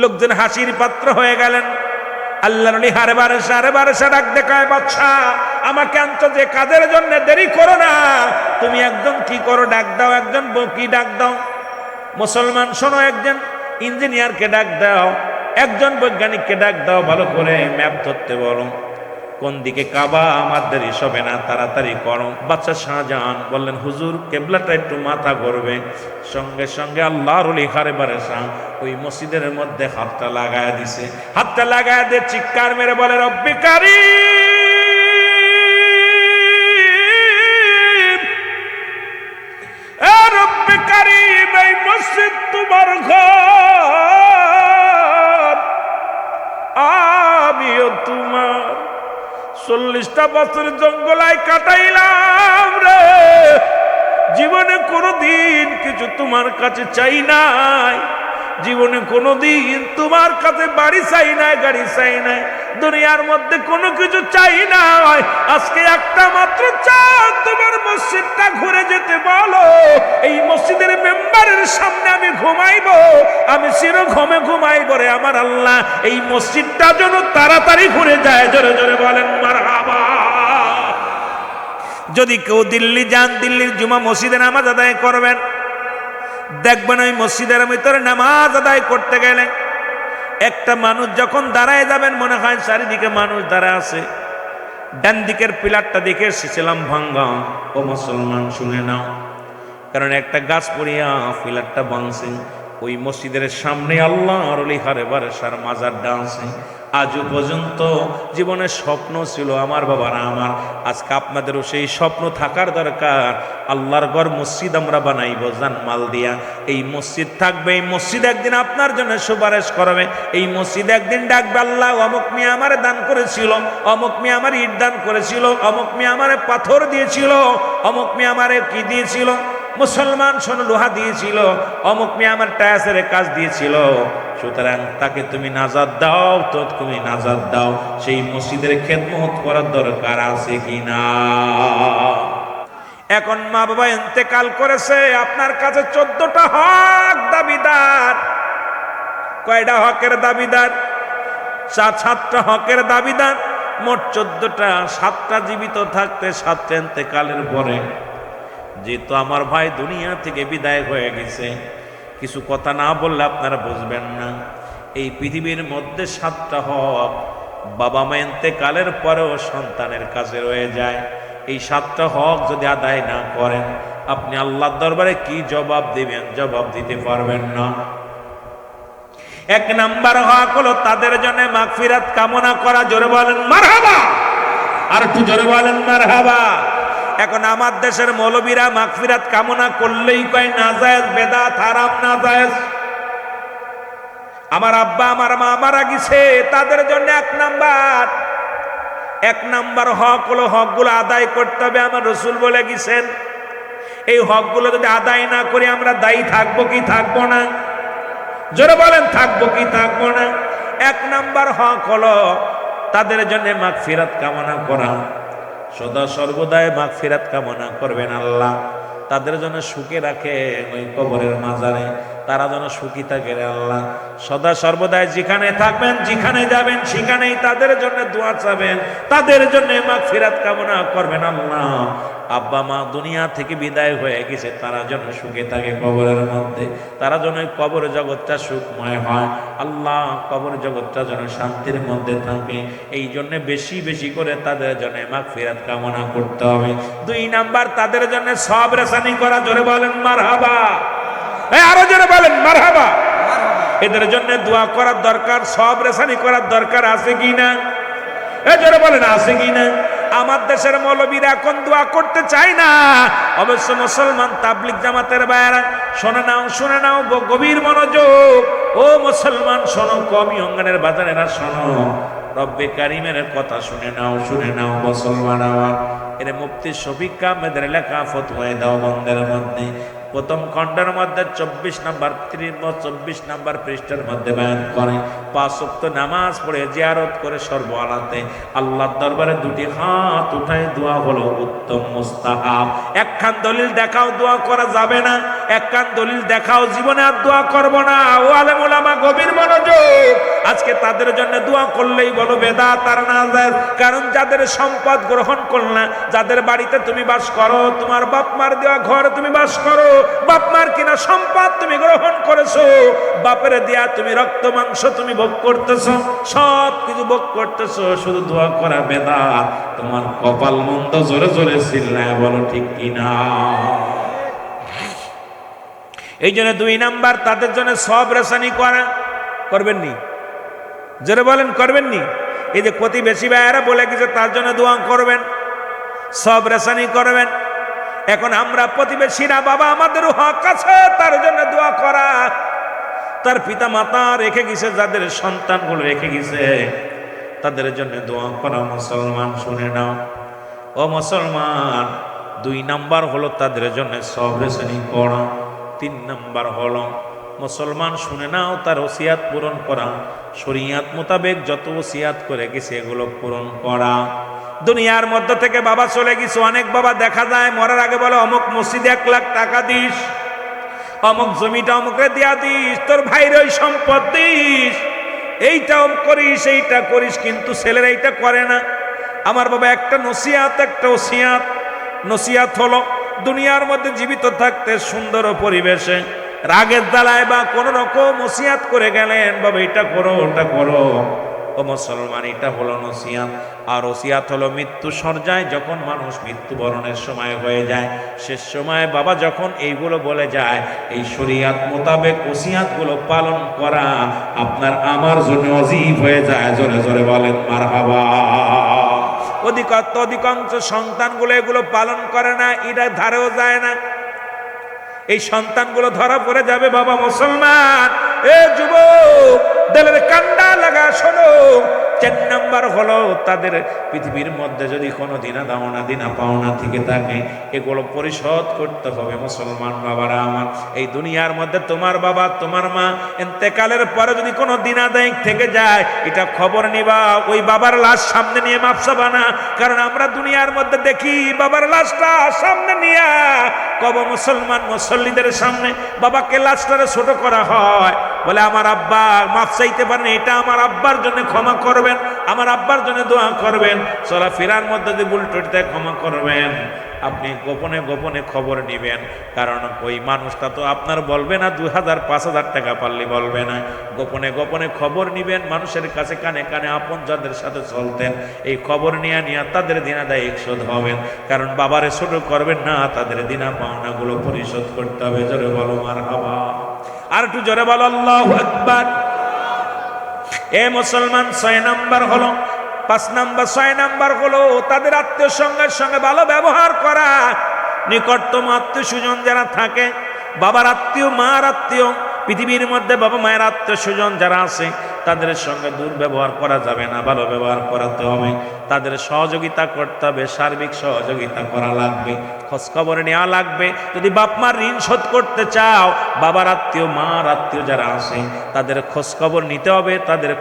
লোকজন হাসির পাত্র হয়ে গেলেন। আল্লাহর ওলি হারে বারেসা ডাক দেখায়, বাদশা আমাকে আনছো যে কাজের জন্য, দেরি করো না। তুমি একজন কি করো, ডাক দাও, একজন বকি ডাক দাও। মুসলমান শোনো, একজন ইঞ্জিনিয়ারকে ডাক দাও, একজন বৈজ্ঞানিককে ডাক দাও, ভালো করে ম্যাপ ধরতে বলো, কোন দিকে কাবা, আমার দেরি হবে না, তাড়াতাড়ি করো। বাদশা শাহজাহান বললেন, হুজুর কেবলাটা একটু মাথা করবে। সঙ্গে সঙ্গে আল্লাহর ওলি হারে বারেসা ওই মসজিদের মধ্যে হাতটা লাগায় দিছে। হাতটা লাগায় দিয়ে চিৎকার মেরে বলে, রব্বে কারীম, এ রব্বে কারীম, এই মসজিদ তোমার ঘর, আমিও তোমার। 40টা বছর জঙ্গলায় কাটাইলাম রে, জীবনে কোনোদিন কিছু তোমার কাছে চাই নাই, জীবনে কোনোদিন তোমার কাছে বাড়ি চাই নাই, গাড়ি চাই নাই, দুনিয়ার মধ্যে কোনো কিছু চাই নাই। আজকে একটা মাত্র চাও, তোমার মসজিদটা ঘুরে যেতে বলো। এই মসজিদের মেম্বারের সামনে আমি ঘুমাইবো, আমি চিরঘুমে ঘুমাইবো রে আমার আল্লাহ। এই মসজিদটা যেন তাড়াতাড়ি ঘুরে যায়। জোরে জোরে বলেন মারহাবা। যদি কেউ দিল্লি যান, দিল্লির জুমা মসজিদে নামাজ আদায় করবেন, দেখবেন ওই মসজিদের ভিতরে নামাজ আদায় করতে গেলে একটা মানুষ যখন দাঁড়ায় যাবেন, মনে হয় চারিদিকে মানুষ দাঁড়ায় আছে। ডান দিকের পিলারটা দেখে এসেছিলাম ভাঙ্গা। ও মুসলমান শুনে নাও, কারণ একটা গাছ পড়িয়া পিলারটা ভাঙছে। ওই মসজিদের সামনে আল্লাহর ওলি হারে বারেসার মাজারটা আছে। আজও পর্যন্ত জীবনের স্বপ্ন ছিল আমার বাবারা আমার, আজকে আপনাদেরও সেই স্বপ্ন থাকার দরকার। আল্লাহর ঘর মসজিদ আমরা বানাইব জানমাল দিয়া। এই মসজিদ থাকবে, এই মসজিদ একদিন আপনার জন্য সুপারিশ করবে। এই মসজিদ একদিন ডাকবে, আল্লাহ অমুক মিয়া আমারে দান করেছিল, অমুক মিয়া আমার ইট দান করেছিল, অমুক মিয়া আমারে পাথর দিয়েছিল, অমুক মিয়া আমারে কি দিয়েছিল, মুসলমান শোনো লোহা দিয়েছিল, অমুক মিয়া আমার টায়াসের কাজ দিয়েছিল। সুতরাং তাকে তুমি নাজাত দাও, তো তুমি নাজাত দাও। সেই মসজিদের খেদমত করার দরকার আছে কিনা? এখন মা বাবা ইন্তেকাল করেছে, আপনার কাছে 14টা হক দাবিদার। কয়টা হকের দাবিদার? 7টা হকের দাবিদার, মোট 14টা। 7টা জীবিত থাকতে, 7টা ইন্তেকালের পরে। যেহেতু আমার ভাই দুনিয়া থেকে বিদায় হয়ে গেছে, কিছু কথা না বললে আপনারা বুঝবেন না। এই পৃথিবীর মধ্যে 7টা হক বাবা মা ইন্তেকালের পরেও সন্তানের কাছে রয়ে যায়। এই 7টা হক যদি আদায় না করেন, আপনি আল্লাহর দরবারে কি জবাব দিবেন? জবাব দিতে পারবেন না। 1 নাম্বার হক হলো তাদের জন্য মাগফিরাত কামনা করা। জোরে বলেন মারহাবা, আর একটু জোরে বলেন মারহাবা। এখন আমার দেশের মৌলবীরা মাগফিরাত কামনা করলেই কয় নাজায়েজ, বেদাত, হারাম, নাজায়েজ। আমার আব্বা আমার মা মারা গেছে, তাদের জন্য 1 নাম্বার হক হলো হকগুলো আদায় করতে হবে। আমার রসুল বলে গেছেন, এই হকগুলো যদি আদায় না করি আমরা দায়ী থাকবো কি থাকবো না? জোরে বলেন থাকবো কি থাকবো না? 1 নাম্বার হক হলো তাদের জন্য মাগফিরাত কামনা করা। সদা সর্বদাই মাগফিরাত কামনা করবেন আল্লাহ তাদের জন্য সুখে রাখে ওই কবরের মাজারে, তারা যেন সুখী থাকে আল্লাহ। সদা সর্বদাই যেখানে থাকবেন, যেখানে যাবেন, সেখানেই তাদের জন্য দোয়া চাবেন, তাদের জন্য মাগফিরাত কামনা করবেন আল্লাহ। আব্বা মা দুনিয়া থেকে বিদায় হয়ে গেছে, তারা যেন সুখে থাকে কবরের মধ্যে, তারা যেন কবর জগৎটা সুখময় হয় আল্লাহ, কবর জগৎটা যেন শান্তির মধ্যে থাকে। এই জন্য বেশি বেশি করে তাদের জন্য মাগফিরাত কামনা করতে হবে। 2 নাম্বার তাদের জন্য সবর রেসানি করা। জোরে বলেন মারহাবা, আরো জোরে বলেন মারহাবা। এদের জন্য দোয়া করার দরকার, সবর রেসানি করার দরকার আছে কিনা? জোরে বলেন আছে কিনা? আমার দেশের মৌলবীরা এখন দোয়া করতে চায় না। অবশ্য মুসলমান তাবলিগ জামাতের ভাইয়েরা শুনে নাও গভীর মনোযোগ। ও মুসলমান শোনো, কমি অঙ্গনের বাজারেরা শোনো, রব্বে কারিমের কথা শুনে নাও মুসলমান আমার। এর মুফতি শফিক আহমেদের লেখা ফতোয়ায়ে দেওবন্দের মধ্যে প্রথম খণ্ডের মধ্যে 24 নাম্বার পৃষ্ঠার মধ্যে বয়ান করে 5 ওয়াক্ত নামাজ পড়ে জিয়ারত করে সর্বহালাতে আল্লাহর দরবারে 2টি হাত উঠায় দোয়া হলো উত্তম মুস্তাহাব। একখান দলিল দেখাও দোয়া করা যাবে না, একখান দলিল দেখাও জীবনে আর দোয়া করব না। ও আলেম ওলামা গভীর মনোযোগ। আজকে তাদের জন্য দোয়া করলেই বলো বেদাত আর নাজায়েজ। কারণ যাদের সম্পদ গ্রহণ করলা, যাদের বাড়িতে তুমি বাস করো, তোমার বাপ মার দেওয়া ঘরে তুমি বাস করো, বাপ মার কিনা সম্পদ তুমি গ্রহণ করেছো, বাপের দেয়া তুমি রক্ত মাংস তুমি ভোগ করতেছো, সব কিছু ভোগ করতেছো, শুধু দোয়া করা বেদাত। তোমার কপাল মন্দ। জোরে জোরে চিল্লায় বলো ঠিক কিনা? এই জন্য 2 নাম্বার তাদের জন্য সব রেসানি করা। করবেন নি? জোরে বলেন করবেন নি? এই যে প্রতিবেশী ভাইয়েরা বলে গেছে তার জন্য দোয়া করবেন, সব রেসানি করবেন। এখন আমরা প্রতিবেশীরা, বাবা আমাদেরও হক আছে তার জন্য দোয়া করা। তার পিতা মাতা রেখে গেছে, যাদের সন্তানগুলো রেখে গেছে তাদের জন্য দোয়া করা। মুসলমান শুনে নাও, ও মুসলমান, 2 নাম্বার হলো তাদের জন্য সব রেসানি করা। 3 নাম্বার হলো মুসলমান শুনে নাও, তার ওসিয়াত পূরণ করা। শরীয়ত মোতাবেক যত ওসিয়াত করে গেছে এগুলো পূরণ করা। দুনিয়ার মধ্যে থেকে বাবা চলে গেছে, অনেক বাবা দেখা যায় মরার আগে বলে অমুক মসজিদে 1 লাখ টাকা দিস, অমুক জমিটা অমুকে দিয়া দিস, তোর ভাইয়ের ওই সম্পদ দিস, এইটাও করিস এইটা করিস, কিন্তু ছেলেরা এইটা করে না। আমার বাবা একটা নসিহাত, একটা ওসিয়াত। নসিহাত হলো দুনিয়ার মধ্যে জীবিত থাকতে সুন্দর পরিবেশে রাগের জ্বালায় বা কোন রকম ওসিয়াত করে গেলেন, বাবা এটা করো ওটা করো, ও মুসলমান, এটা হলো নসিহত। আর ওসিয়াত হলো মৃত্যু সজ্জায় যখন মানুষ মৃত্যুবরণের সময় হয়ে যায়, শেষ সময় বাবা যখন এইগুলো বলে যায়, এই শরীয়ত মোতাবেক ওসিয়াতগুলো পালন করা আপনার আমার জন্য ওয়াজিব হয়ে যায়। জোরে জোরে বলেন মারহাবা। অধিকাংশ সন্তানগুলো এগুলো পালন করে না, এটা ধারেও যায় না। এই সন্তানগুলো ধরা পড়ে যাবে বাবা মুসলমান। এ যুবক, দিলের কান্ডা লাগা শোনো। 4 নাম্বার হলো তাদের পৃথিবীর মধ্যে যদি কোনো দিনা পাওনা থেকে থাকে, এগুলো পরিশোধ করতে হবে। মুসলমান বাবারা আমার, এই দুনিয়ার মধ্যে তোমার বাবা তোমার মা ইন্তেকালের পরে যদি কোনো দিনাদায় থেকে যায়, এটা খবর নিবা। ওই বাবার লাশ সামনে নিয়ে মাপ চাবা না। কারণ আমরা দুনিয়ার মধ্যে দেখি বাবার লাশটা সামনে নিয়ে কব মুসলমান মুসল্লিদের সামনে বাবাকে লাশটারে ছোট করা হয়, বলে আমার আব্বা মাফ চাইতে পারেন, এটা আমার আব্বার জন্য ক্ষমা করবেন, আমার আব্বার জন্য দোয়া করবেন, চলাফেরার মধ্যে যদি ভুল টুটিতে ক্ষমা করবেন। আপনি গোপনে গোপনে খবর নিবেন, কারণ ওই মানুষটা তো আপনার বলবে না 2000-5000 টাকা পারলে বলবে না। গোপনে গোপনে খবর নিবেন, মানুষের কাছে কানে কানে আপন যাদের সাথে চলতেন এই খবর নিয়ে তাদের দিনাদায় শোধ হবেন। কারণ বাবারে ছোট করবেন না, তাদের দিনা পাওনাগুলো পরিশোধ করতে হবে। জোরে বলো মারহাবা। আর একটু জোরে বলো আল্লাহু আকবার। এ মুসলমান, 6 নাম্বার হলো 6 নাম্বার হলো তাদের আত্মীয় সঙ্গের সঙ্গে ভালো ব্যবহার করা। নিকটতম আত্মীয় স্বজন যারা থাকে, বাবার আত্মীয় মার আত্মীয়, পৃথিবীর মধ্যে বাবা মায়ের আত্মীয় স্বজন যারা আছে তাদের সঙ্গে দুর্ব্যবহার করা যাবে না, ভালো ব্যবহার করাতে হবে। তাদের সহযোগিতা করতে হবে, সার্বিক সহযোগিতা করা লাগবে, খোঁজখবর নেওয়া লাগবে। যদি বাপ মার ঋণ শোধ করতে চাও, বাবার আত্মীয় মার আত্মীয় যারা আছে তাদের খোঁজখবর নিতে হবে, তাদের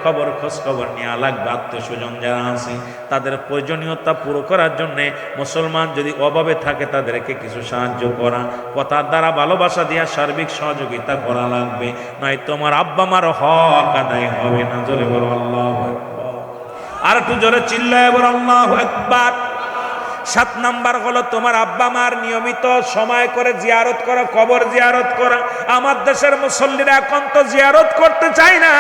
খোঁজখবর নেওয়া লাগবে। আত্মীয় স্বজন যারা আছে তাদের প্রয়োজনীয়তা পুরো করার জন্যে মুসলমান যদি অভাবে থাকে তাদেরকে কিছু সাহায্য করা, কথার দ্বারা ভালোবাসা দিয়া সার্বিক সহযোগিতা করা লাগবে। নয় তোমার আব্বা মার হক আদায় হবে না। জোরে বলো আল্লাহু আকবার। আর একটু জোরে চিল্লায় বলো আল্লাহু আকবার। 7 নাম্বার হলো তোমার আব্বা মার নিয়মিত সময় করে জিয়ারত করা, কবর জিয়ারত করা। আমার দেশের মুসল্লিরা এখন তো জিয়ারত করতে চায় না,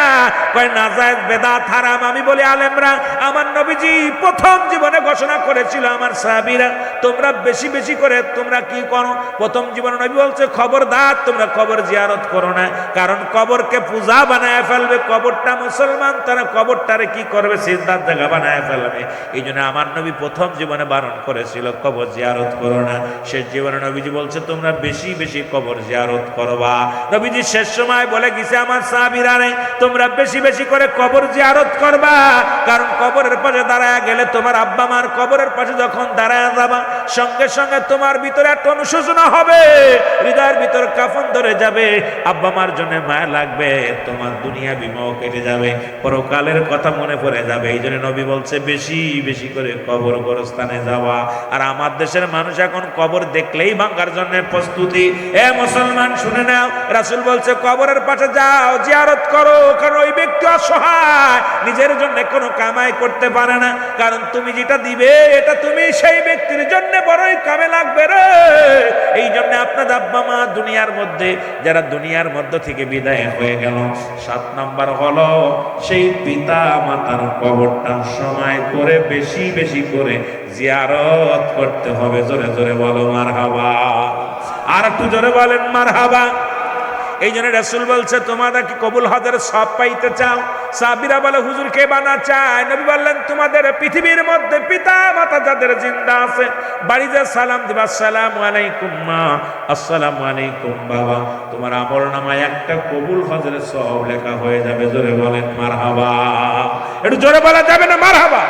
কয় নাজায়েজ বেদাত হারাম। আমি বলি আলেমরা, আমার নবীজি প্রথম জীবনে ঘোষণা করেছিল আমার সাহাবীরা তোমরা বেশি বেশি করে তোমরা কি করো। প্রথম জীবনে নবী বলছে খবরদার তোমরা কবর জিয়ারত করো না, কারণ কবরকে পূজা বানায় ফেলবে। কবরটা মুসলমান তারা কবরটারে কি করবে, সিজদার জায়গা বানায় ফেলবে। এই জন্য আমার নবী প্রথম জীবনে বারণ করেছিল কবর জিয়ারত করো না। শেষ জীবনে নবীজি বলছে তোমরা বেশি বেশি কবর জিয়ারত করবা। নবীজি শেষ সময় বলে গেছে আমার সাহাবীরা রে তোমরা বেশি বেশি করে কবর জিয়ারত করবা, কারণ কবরের পাশে দাঁড়ায় গেলে তোমার আব্বা মার কবরের পাশে যখন দাঁড়ায় যাবা সঙ্গে সঙ্গে তোমার ভিতরে একটা অনুশোচনা হবে, হৃদয়ের ভিতর কাফন ধরে যাবে, আব্বা মার জন্য মায়া লাগবে, তোমার দুনিয়া বিমোহ কেটে যাবে, পরকালের কথা মনে পড়ে যাবে। এই জন্য নবী বলছে বেশি বেশি করে কবর গোরস্থানে যাওয়া। আর আমার দেশের মানুষ এখন কবর দেখলেই ভাঙার জন্য প্রস্তুতি। এ মুসলমান শুনে নাও, রাসূল বলছে কবরের পাশে যাও, জিয়ারত করো, কারণ ওই ব্যক্তি অসহায়, নিজের জন্য কোনো কামাই করতে পারে না। কারণ তুমি যেটা দিবে এটা তুমি সেই ব্যক্তির জন্য বড়ই কামে লাগবে রে। এই জন্য আপনার আব্বা মা দুনিয়ার মধ্যে যারা দুনিয়ার মধ্য থেকে বিদায় হয়ে গেল, 7 নাম্বার হলো সেই পিতা মাতার কবরটা সময় করে বেশি বেশি করে জিয়ারত করতে হবে। জোরে জোরে বলো মারহাবা। আর একটু জোরে বলেন মারহাবা। এই জন্য রাসূল বলছে তোমরা কি কবুল হজের সব পাইতে চাও? সাহাবীরা বলে হুজুর কে বানা চায়? নবী বললেন তোমাদের পৃথিবীর মধ্যে পিতা মাতা যাদের জিন্দা আছে বাড়িতে সালাম দিবা, আসসালামু আলাইকুম মা, আসসালামু আলাইকুম বাবা, তোমার আমলনামায় একটা কবুল হজের সব লেখা হয়ে যাবে। জোরে বলেন মারহাবা। একটু জোরে বলা যাবে না মারহাবা?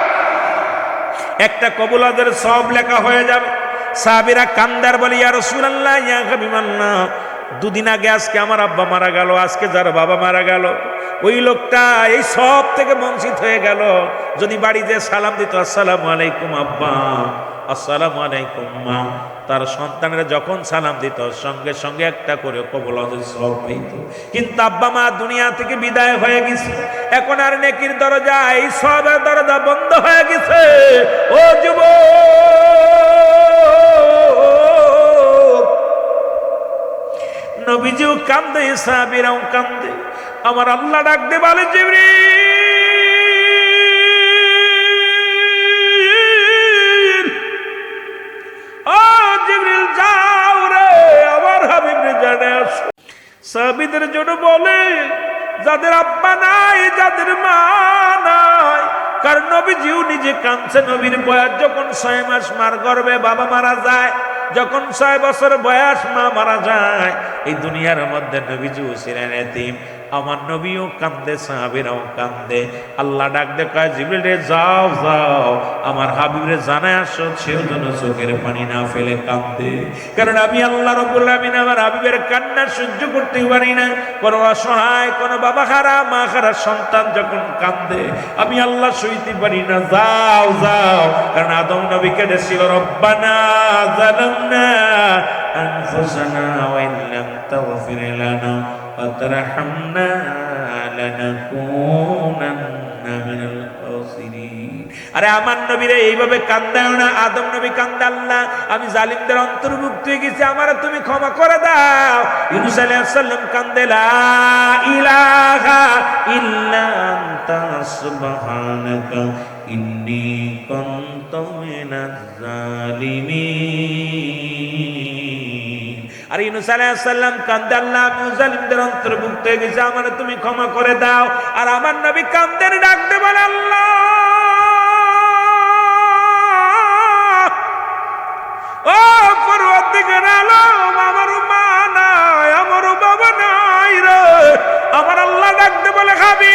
একটা কবুল হজের সব লেখা হয়ে যাবে। সাহাবীরা কান্দার বলে ইয়া রাসূলুল্লাহ ইয়া হাবিবাল্লাহ, 2 দিন আগে আজকে আমার আব্বা মারা গেল, আজকে যার বাবা মারা গেল ওই লোকটা এই সব থেকে বঞ্চিত হয়ে গেল। যদি বাড়িতে সালাম দিত আসসালামু আলাইকুম আব্বা, আসসালামু আলাইকুম মা, তার সন্তানেরা যখন সালাম দিত সঙ্গে সঙ্গে একটা করে কবুল হজের সওয়াব পেত। কিন্তু আব্বা মা দুনিয়া থেকে বিদায় হয়ে গেছে, এখন আর নেকির দরজা এই সওয়াবের দরজা বন্ধ হয়ে গেছে। ও যুবক, নবীজিও কান্দে, সাহাবীরাও কান্দে। আমার আল্লাহ ডাক দে বলে জিবরিল সাহাবীদের জন্য বলে, যাদের আব্বা নাই, যাদের মা নাই, কারণ নবীজিও নিজে কাঁদছে। নবীর বয়স যখন 6 মাস মার গর্ভে বাবা মারা যায়, যখন 6 বছর বয়স মা মারা যায়, এই দুনিয়ার মধ্যে নবীজিও ছিলেন এতিম। আমার নবীও কান্দে, সাহাবীরাও কান্দে। আল্লাহ ডাক দে কয়, জিবরিল রে যাও যাও, আমার হাবিবরে জানায় আসো, সেও যেন চোখের পানি না ফেলে কান্দে। কারণ আমি আল্লাহ রাব্বুল আলামিন আমার হাবিবের কান্না সহ্য করতে পারি না। কোনো অসহায়, কোনো বাবা হারা, মা হারা সন্তান যখন কান্দে, আমি আল্লাহ সইতে পারি না। যাও যাও, কারণ আদম নবী কেঁদেছিল, রব্বানা যালামনা আনফুসানা ওয়া ইল্লাম তাগফির লানা ওয়া তারহামনা লানাকুনান্না মিনাল খাসিরিন। আরে আমার নবীরে এইভাবে কান্দায় না। আদম নবী কান্দে, আল্লাহ আমি জালিমদের অন্তর্ভুক্ত হয়ে গেছি, আমারে তুমি ক্ষমা করে দাও। ইউনূস আলাইহিস সালাম কান্দে, লা ইলাহা ইল্লা আনতা সুবহানাকা ইন্নী কুনতু মিনাজ জালিমিন। আর ইউনূস আলাইহিস সালাম কান্দে, আল্লাহ আমি জালিমদের অন্তর্ভুক্ত হয়ে গেছি, আমারে তুমি ক্ষমা করে দাও। আর আমার নবী কান্দে, ডাক দে বলে, আল্লাহ ও পরওয়ারদিগার আলম, আমারও মা নাই, আমারও বাবা নাই রে। আমার আল্লাহ ডাক দে বলে, হাবিব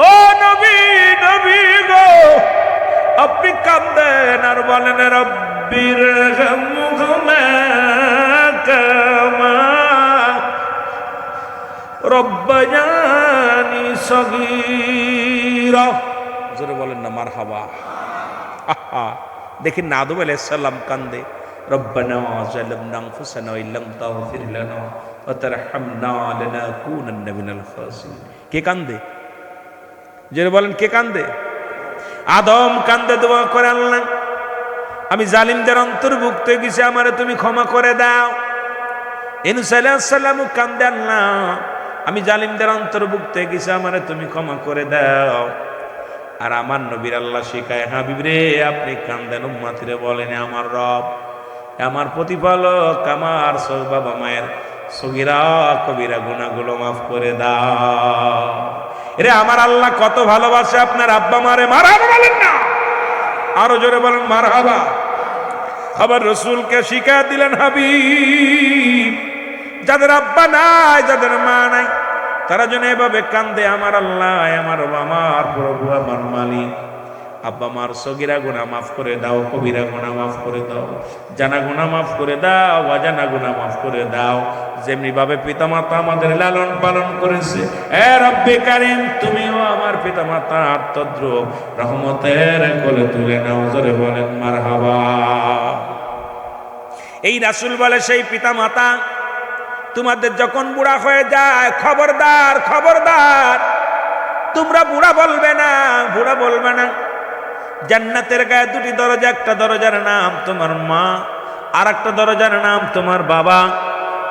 ও নবী, নবী গো, আপনি কান্দেন আর বলেন, রব্বির হামহুমা কামা রব্বায়ানি সগীরা। জোরে বলেন না মারহাবা। দেখেন না, আদম আলাইহিস সালাম কান্দে, রব্বানা যালামনা আনফুসানা ওয়া ইল্লাম তাগফির লানা ওয়া তারহামনা লানাকুনান্না মিনাল খাসিরিন। কে কান্দে? জোরে বলেন, কে কান্দে? আদম কান্দে, দোয়া করে, আল্লাহ আমি জালিমদের অন্তর্ভুক্ত হয়ে গেছি, আমারে তুমি ক্ষমা করে দাও। ইউনূস আলাইহিস সালাম কান্দে, আল্লাহ আমি জালিমদের অন্তর্ভুক্ত হয়ে গেছি, আমারে তুমি ক্ষমা করে দাও। আর আমার নবীর আল্লাহ শিখায়, হাবিব রে আপনি কান্দেন, উম্মতিরে বলেন, আমার রব, আমার প্রতিপালক, আমার বাবা মায়ের সগীরা কবিরা গুনাহগুলো মাফ করে দাও। রে আমার আল্লাহ কত ভালোবাসে আপনার আব্বা মারে। মারহাবা বলেন না, আরো জোরে বলেন মারহাবা। আবার রাসূলকে শিখায়া দিলেন, হাবিব যাদের আব্বা নাই, যাদের মা নাই, তারা যেন এভাবে কান্দে, আমার আল্লাহ, আমার প্রভু, আমার মালিক, আব্বা মার সগীরা গুনাহ মাফ করে দাও, কবিরা গুনাহ মাফ করে দাও, জানা গুনাহ মাফ করে দাও, অজানা গুনাহ মাফ করে দাও। যেমনি ভাবে পিতামাতা আমাদের লালন পালন করেছে, এ রব্বে কারীম তুমিও আমার পিতামাতা আত্মদ্রব রহমতের কোলে তুলে নাও। জোরে বলেন মারহাবা। এই রাসূল বলে, সেই পিতামাতা তোমাদের যখন বুড়া হয়ে যায়, খবরদার খবরদার, তোমরা বুড়া বলবে না, বুড়া বলবে না। জান্নাতের গায়ে দুটি দরজা, একটা দরজার নাম তোমার মা, আর একটা দরজার নাম তোমার বাবা।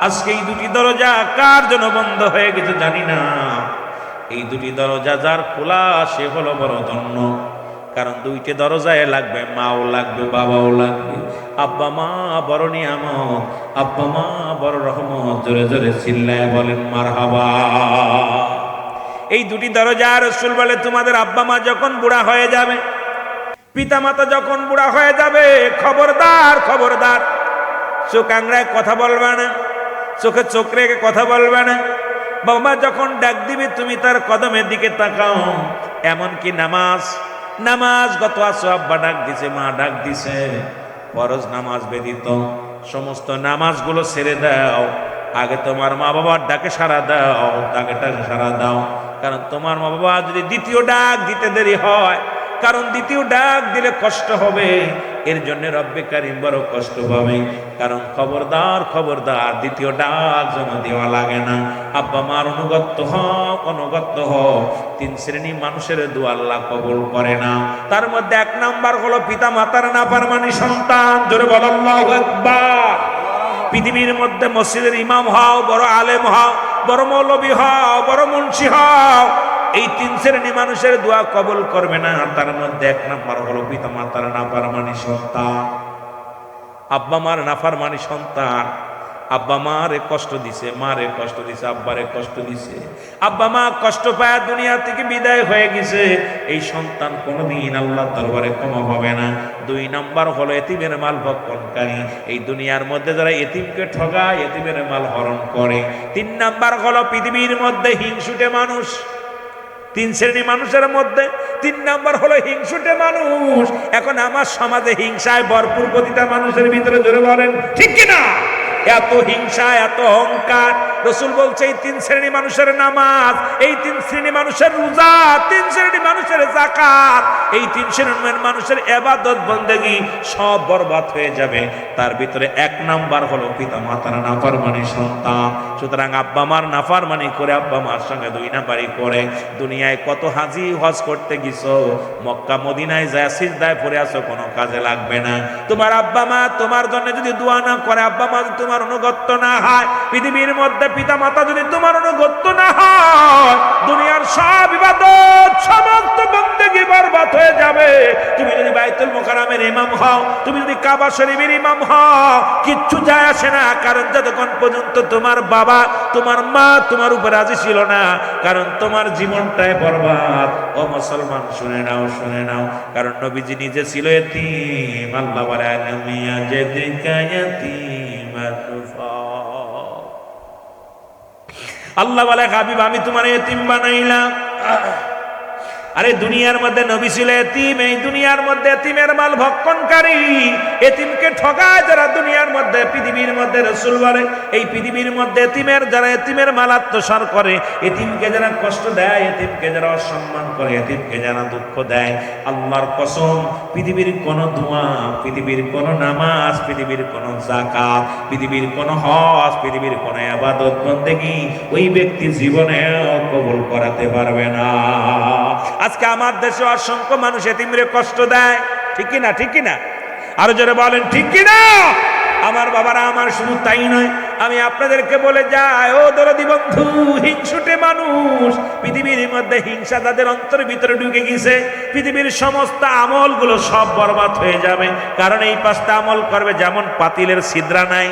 আজকে এই দুটি দরজা কার জন্য বন্ধ হয়ে গেছে জানি না। এই দুটি দরজা যার খোলা, সে হলো বড় ধন্য। কারণ দুইটি দরজায় লাগবে, মাও লাগবে, বাবাও লাগবে। আব্বা মা বড় নিয়ামত, আব্বা মা বড় রহমত। জোরে জোরে চিল্লায় বলেন মারহাবা। এই দুটি দরজা রাসূল বলে, তোমাদের আব্বা মা যখন বুড়া হয়ে যাবে, পিতা মাতা যখন বুড়া হয়ে যাবে, খবরদার খবরদার, চোখ আংড়ায় কথা বলবে না, চোখে চোখ রেখে কথা বলবে না। বাবা যখন ডাক দিবে, তুমি তার কদমের দিকে তাকাও। এমনকি নামাজ, নামাজ গত আছো, আব্বা ডাক দিছে, মা ডাক দিছে, ফরজ নামাজ ব্যতীত সমস্ত নামাজগুলো ছেড়ে দাও। আগে তোমার মা বাবার ডাকে সাড়া দাও, ডাকে সাড়া দাও। কারণ তোমার মা বাবা যদি দ্বিতীয় ডাক দিতে দেরি হয়, কারণ দ্বিতীয় ডাক দিলে কষ্ট হবে, এর জন্য রব্বে কারীম বড় কষ্ট পাবে। কারণ খবরদার খবরদার, দ্বিতীয় ডাক জমা দেওয়া লাগে না। আব্বা মার অনুগত্য হও, অনুগত্য হও। 3 শ্রেণী মানুষের দোয়া আল্লাহ কবুল করে না। তার মধ্যে 1 নাম্বার হলো পিতা মাতার নাফরমানি সন্তান। জোরে বলো আল্লাহু আকবার। পৃথিবীর মধ্যে মসজিদের ইমাম হও, বড় আলেম হও, বড় মৌলবী হও, বড় মুন্সি হও, এই তিন শ্রেণী মানুষের দোয়া কবুল করবে না। তার মধ্যে এক নাম্বার হলো পিতা মাতার নাফরমানি সন্তান। আব্বা মার নাফরমানি সন্তান। আব্বা মারে কষ্ট দিছে, মারে কষ্ট দিছে, আব্বারে কষ্ট দিছে, আব্বা মা কষ্ট পায় দুনিয়া থেকে বিদায় হয়ে গেছে। এই সন্তান কোনোদিন আল্লাহর দরবারে ক্ষমা পাবে না। দুই নাম্বার হলো এতিমের মাল ভক্ষণকারী। এই দুনিয়ার মধ্যে যারা এতিমকে ঠগায়, এতিমের মাল হরণ করে। তিন নাম্বার হলো পৃথিবীর মধ্যে হিংসুটে মানুষ। তিন শ্রেণী মানুষের মধ্যে তিন নাম্বার হলো হিংসুটে মানুষ। এখন আমার সমাজে হিংসায় ভরপুর, প্রতিটা মানুষের ভিতরে জোরে বলেন ঠিক কিনা? এত হিংসা, এত অহংকার। রসুল বলছে এই তিন শ্রেণী মানুষের নামাজ, এই তিন শ্রেণী মানুষের রোজা, তিন শ্রেণী মানুষের যাকাত, এই তিন শ্রেণীর মানুষের ইবাদত বন্দেগী সব বরবাদ হয়ে যাবে। তার ভিতরে এক নাম্বার হলো পিতা মাতার নাফরমানি সন্তান। সুতরাং আব্বা মার নাফরমানি করে, আব্বা মার সঙ্গে দুই নাম্বারি করে দুনিয়ায় কত হাজি হজ করতে গেছো, মক্কা মদিনায় যায় সিজদায় পড়ে আছো, কোনো কাজে লাগবে না। তোমার আব্বা মা তোমার জন্য যদি দোয়া না করে, আব্বা মা তোমার অনুগত্য না হয়, পৃথিবীর মধ্যে পিতা মাতা যদি তোমার অনুগত্য না হয়, দুনিয়ার সব ইবাদত, সমস্ত বন্দেগী বরবাদ হয়ে যাবে। তুমি যদি বাইতুল মুকাররমের ইমাম হও, তুমি যদি কাবা শরীফের ইমাম হও, কিচ্ছু যায় আসে না। কারণ যতক্ষণ পর্যন্ত তোমার বাবা, তোমার মা তোমার উপর রাজি ছিল না, কারণ তোমার জীবনটাই বরবাদ। ও মুসলমান শুনে নাও, শুনে নাও। কারণ নবীজি নিজে ছিল এতিম। আল্লাহ বলে আলামিয়া যেদিকা ইয়াতীম। আল্লাহ বলে হাবিব আমি তোমার এতিম বানাইলাম। আরে দুনিয়ার মধ্যে নবী ছিল এতিম, এই দুনিয়ার মধ্যে এতিমের মাল ভক্ষণকারী, এতিমকে ঠগায় যারা দুনিয়ার মধ্যে, পৃথিবীর মধ্যে রাসূল বলে এই পৃথিবীর মধ্যে এতিমের যারা এতিমের মাল আত্মসাৎ করে, এতিমকে যারা কষ্ট দেয়, এতিমকে যারা অসম্মান করে, এতিমকে যারা দুঃখ দেয়, আল্লাহর কসম পৃথিবীর কোন দোয়া, পৃথিবীর কোন নামাজ, পৃথিবীর কোন যাকাত, পৃথিবীর কোন হজ, পৃথিবীর কোন ইবাদত বন্দেগী ওই ব্যক্তি জীবনেও কবুল করাতে পারবে না। আজকে আমার দেশে অসংখ্য মানুষ এতিমরে কষ্ট দেয়, ঠিক কি না? ঠিক কি না? আরো জোরে বলেন ঠিক কি না? আমার বাবারা, আমার শুধু তাই নয়, আমি আপনাদেরকে বলে যাই, ও দরদি বন্ধু, হিংসুটে মানুষ, পৃথিবীর মধ্যে হিংসা তাদের অন্তরের ভিতরে ঢুকে গেছে, পৃথিবীর সমস্ত আমলগুলো সব বরবাদ হয়ে যাবে। কারণ এই পাঁচটা আমল করবে, যেমন পাতিলের ছিদ্রা নাই,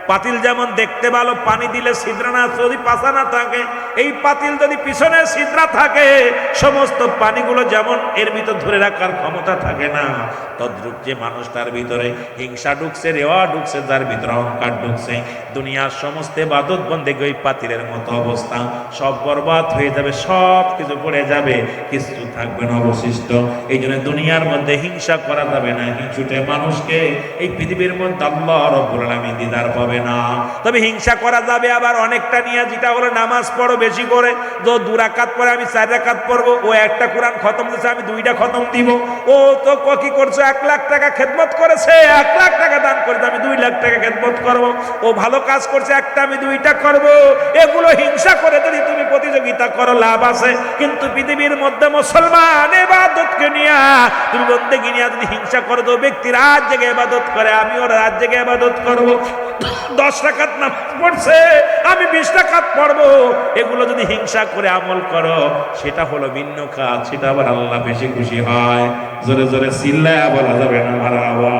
পাতিল যেমন দেখতে ভালো, পানি দিলে ছিদ্রা না, যদি পাশা না থাকে, এই পাতিল যদি পিছনে ছিদ্রা থাকে, সমস্ত পানিগুলো যেমন এর ভিতর ধরে রাখার ক্ষমতা থাকে না, তদ্রূপ যে মানুষটার ভিতরে হিংসা ঢুকছে, রেওয়া ঢুকছে, যার ভিতরে অহংকার ঢুকছে, দুনিয়ার সমস্ত ইবাদত বন্দেগী ওই পাতিলের মতো অবস্থা, সব বরবাদ হয়ে যাবে, সব কিছু পড়ে যাবে, কিছু থাকবে না অবশিষ্ট। এই জন্য দুনিয়ার মধ্যে হিংসা করা যাবে না। হিংসুটে মানুষকে এই পৃথিবীর মধ্যে আল্লাহ রাব্বুল আলামিন দিদার পাবে না। তবে হিংসা করা যাবে আবার অনেকটা নিয়ে, যেটা হলো নামাজ পড়ো বেশি করে, যে 2 রাকাত পরে আমি 4 রাকাত পড়বো, ও একটা কোরআন খতম দিয়েছে আমি 2টা খতম দিব, ও তো কি করছে 1 লাখ টাকা খেদমত করেছে, 1 লাখ টাকা দান করেছে, আমি 2 লাখ টাকা খেদমত করব, ও ভালো কাজ করছে একটা আমি 2টা করব। এগুলো হিংসা করে যদি তুমি প্রতিযোগিতা করো লাভ আছে, কিন্তু পৃথিবীর মধ্যে মুসলমান ইবাদতকে নিয়ে, তুমি বন্দেগী নিয়ে যদি হিংসা করো, তো ব্যক্তি রাত জেগে ইবাদত করে, আমিও রাত জেগে ইবাদত করব, 10 রাকাত নামাজ পড়ছে আমি 20 রাকাত পড়বো, এগুলো যদি হিংসা করে আমল করো, সেটা হলো ভিন্ন কাজ, সেটা আবার আল্লাহ বেশি খুশি হয়। জোরে জোরে চিল্লায়া বলা যাবে না মারহাবা।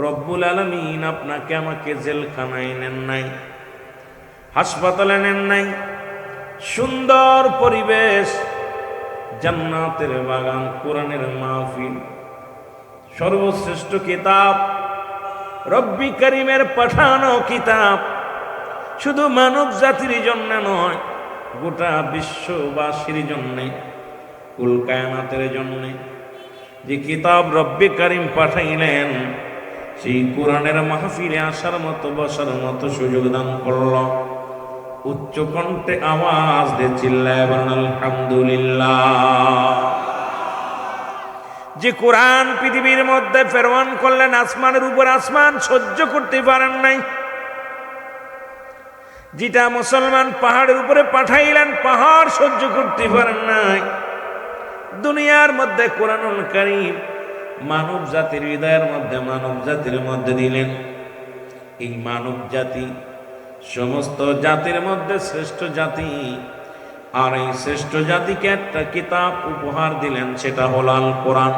রব্বুল আলামিন আপনাকে আমাকে জেলখানায় নেন নাই, হাসপাতালে নেন নাই, সুন্দর পরিবেশ, জান্নাতের বাগান, কোরআনের মাহফিল, সর্বশ্রেষ্ঠ কিতাব, রব্বি করিমের পাঠানো কিতাব, শুধু মানব জাতির জন্য নয়, গোটা বিশ্ববাসীর জন্য, কুল কায়নাতের জন্য যে কিতাব রব্বি করিম পাঠাইলেন, সেই কোরআনের মাহফিলে আসার মতো, বসার মতো সুযোগ দান করল। উচ্চ কণ্ঠে আওয়াজ দিয়ে চিল্লায় বলেন আলহামদুলিল্লাহ। যে কোরআন পৃথিবীর মধ্যে প্রেরণ করলেন, আসমানের উপর আসমান সহ্য করতে পারেন নাই, যেটা মুসলমান পাহাড়ের উপরে পাঠাইলেন, পাহাড় সহ্য করতে পারেন নাই, দুনিয়ার মধ্যে কোরআনুল কারীম মানব জাতির হৃদয়ের মধ্যে, মানব জাতির মধ্যে দিলেন। এই মানব জাতি সমস্ত জাতির মধ্যে শ্রেষ্ঠ জাতি, আর এই শ্রেষ্ঠ জাতিকে একটা কিতাব উপহার দিলেন, সেটা হল আল কোরআন।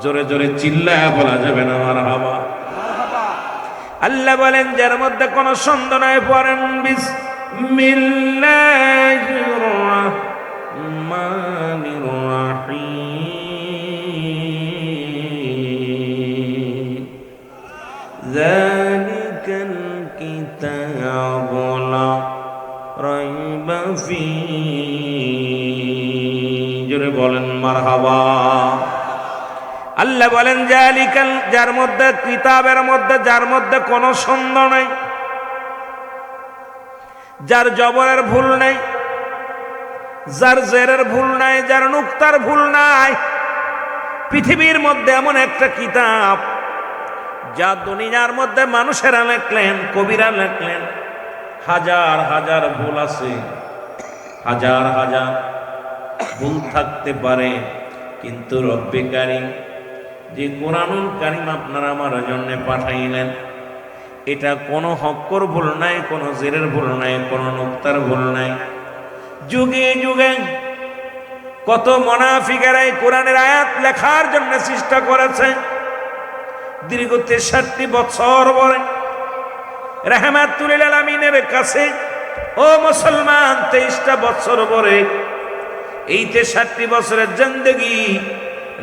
জোরে জোরে চিল্লায়া বলা যাবে না মারহাবা। আল্লাহ বলেন যার মধ্যে কোনো সন্দেহ নাই, পড়েন বিসমিল্লাহির রাহমানির রাহিম। যালিকাল কিতাবু লা রাইবা ফীহি। জোরে বলেন মারহাবা। আল্লাহ বলেন জালিকাল, যার মধ্যে কিতাবের মধ্যে, যার মধ্যে কোনো সন্দেহ নাই, যার জবরের ভুল নাই, যার জেরের ভুল নাই, যার নুক্তার ভুল নাই। পৃথিবীর মধ্যে এমন একটা কিতাব যা দুনিয়ার মধ্যে মানুষেরা লেখলেন, কবিরা লেখলেন, হাজার হাজার ভুল আছে, হাজার হাজার ভুল থাকতে পারে, কিন্তু রব্বে কারীম যে কোরআনুল কারীম আপনার আমার জন্য পাঠাইলেন, এটা কোনো হক্কর ভুল নাই, কোনো জেরের ভুল নাই, কোনো নুক্তার ভুল নাই। যুগে যুগে কত মুনাফিকেরা এই কোরআনের আয়াত লেখার জন্য চেষ্টা করেছে। দীর্ঘ 63 বছর পরে রাহমাতুল লিল আলামিনের কাছে, ও মুসলমান, 23টা বছর পরে, এই 63 বছরের জিন্দেগি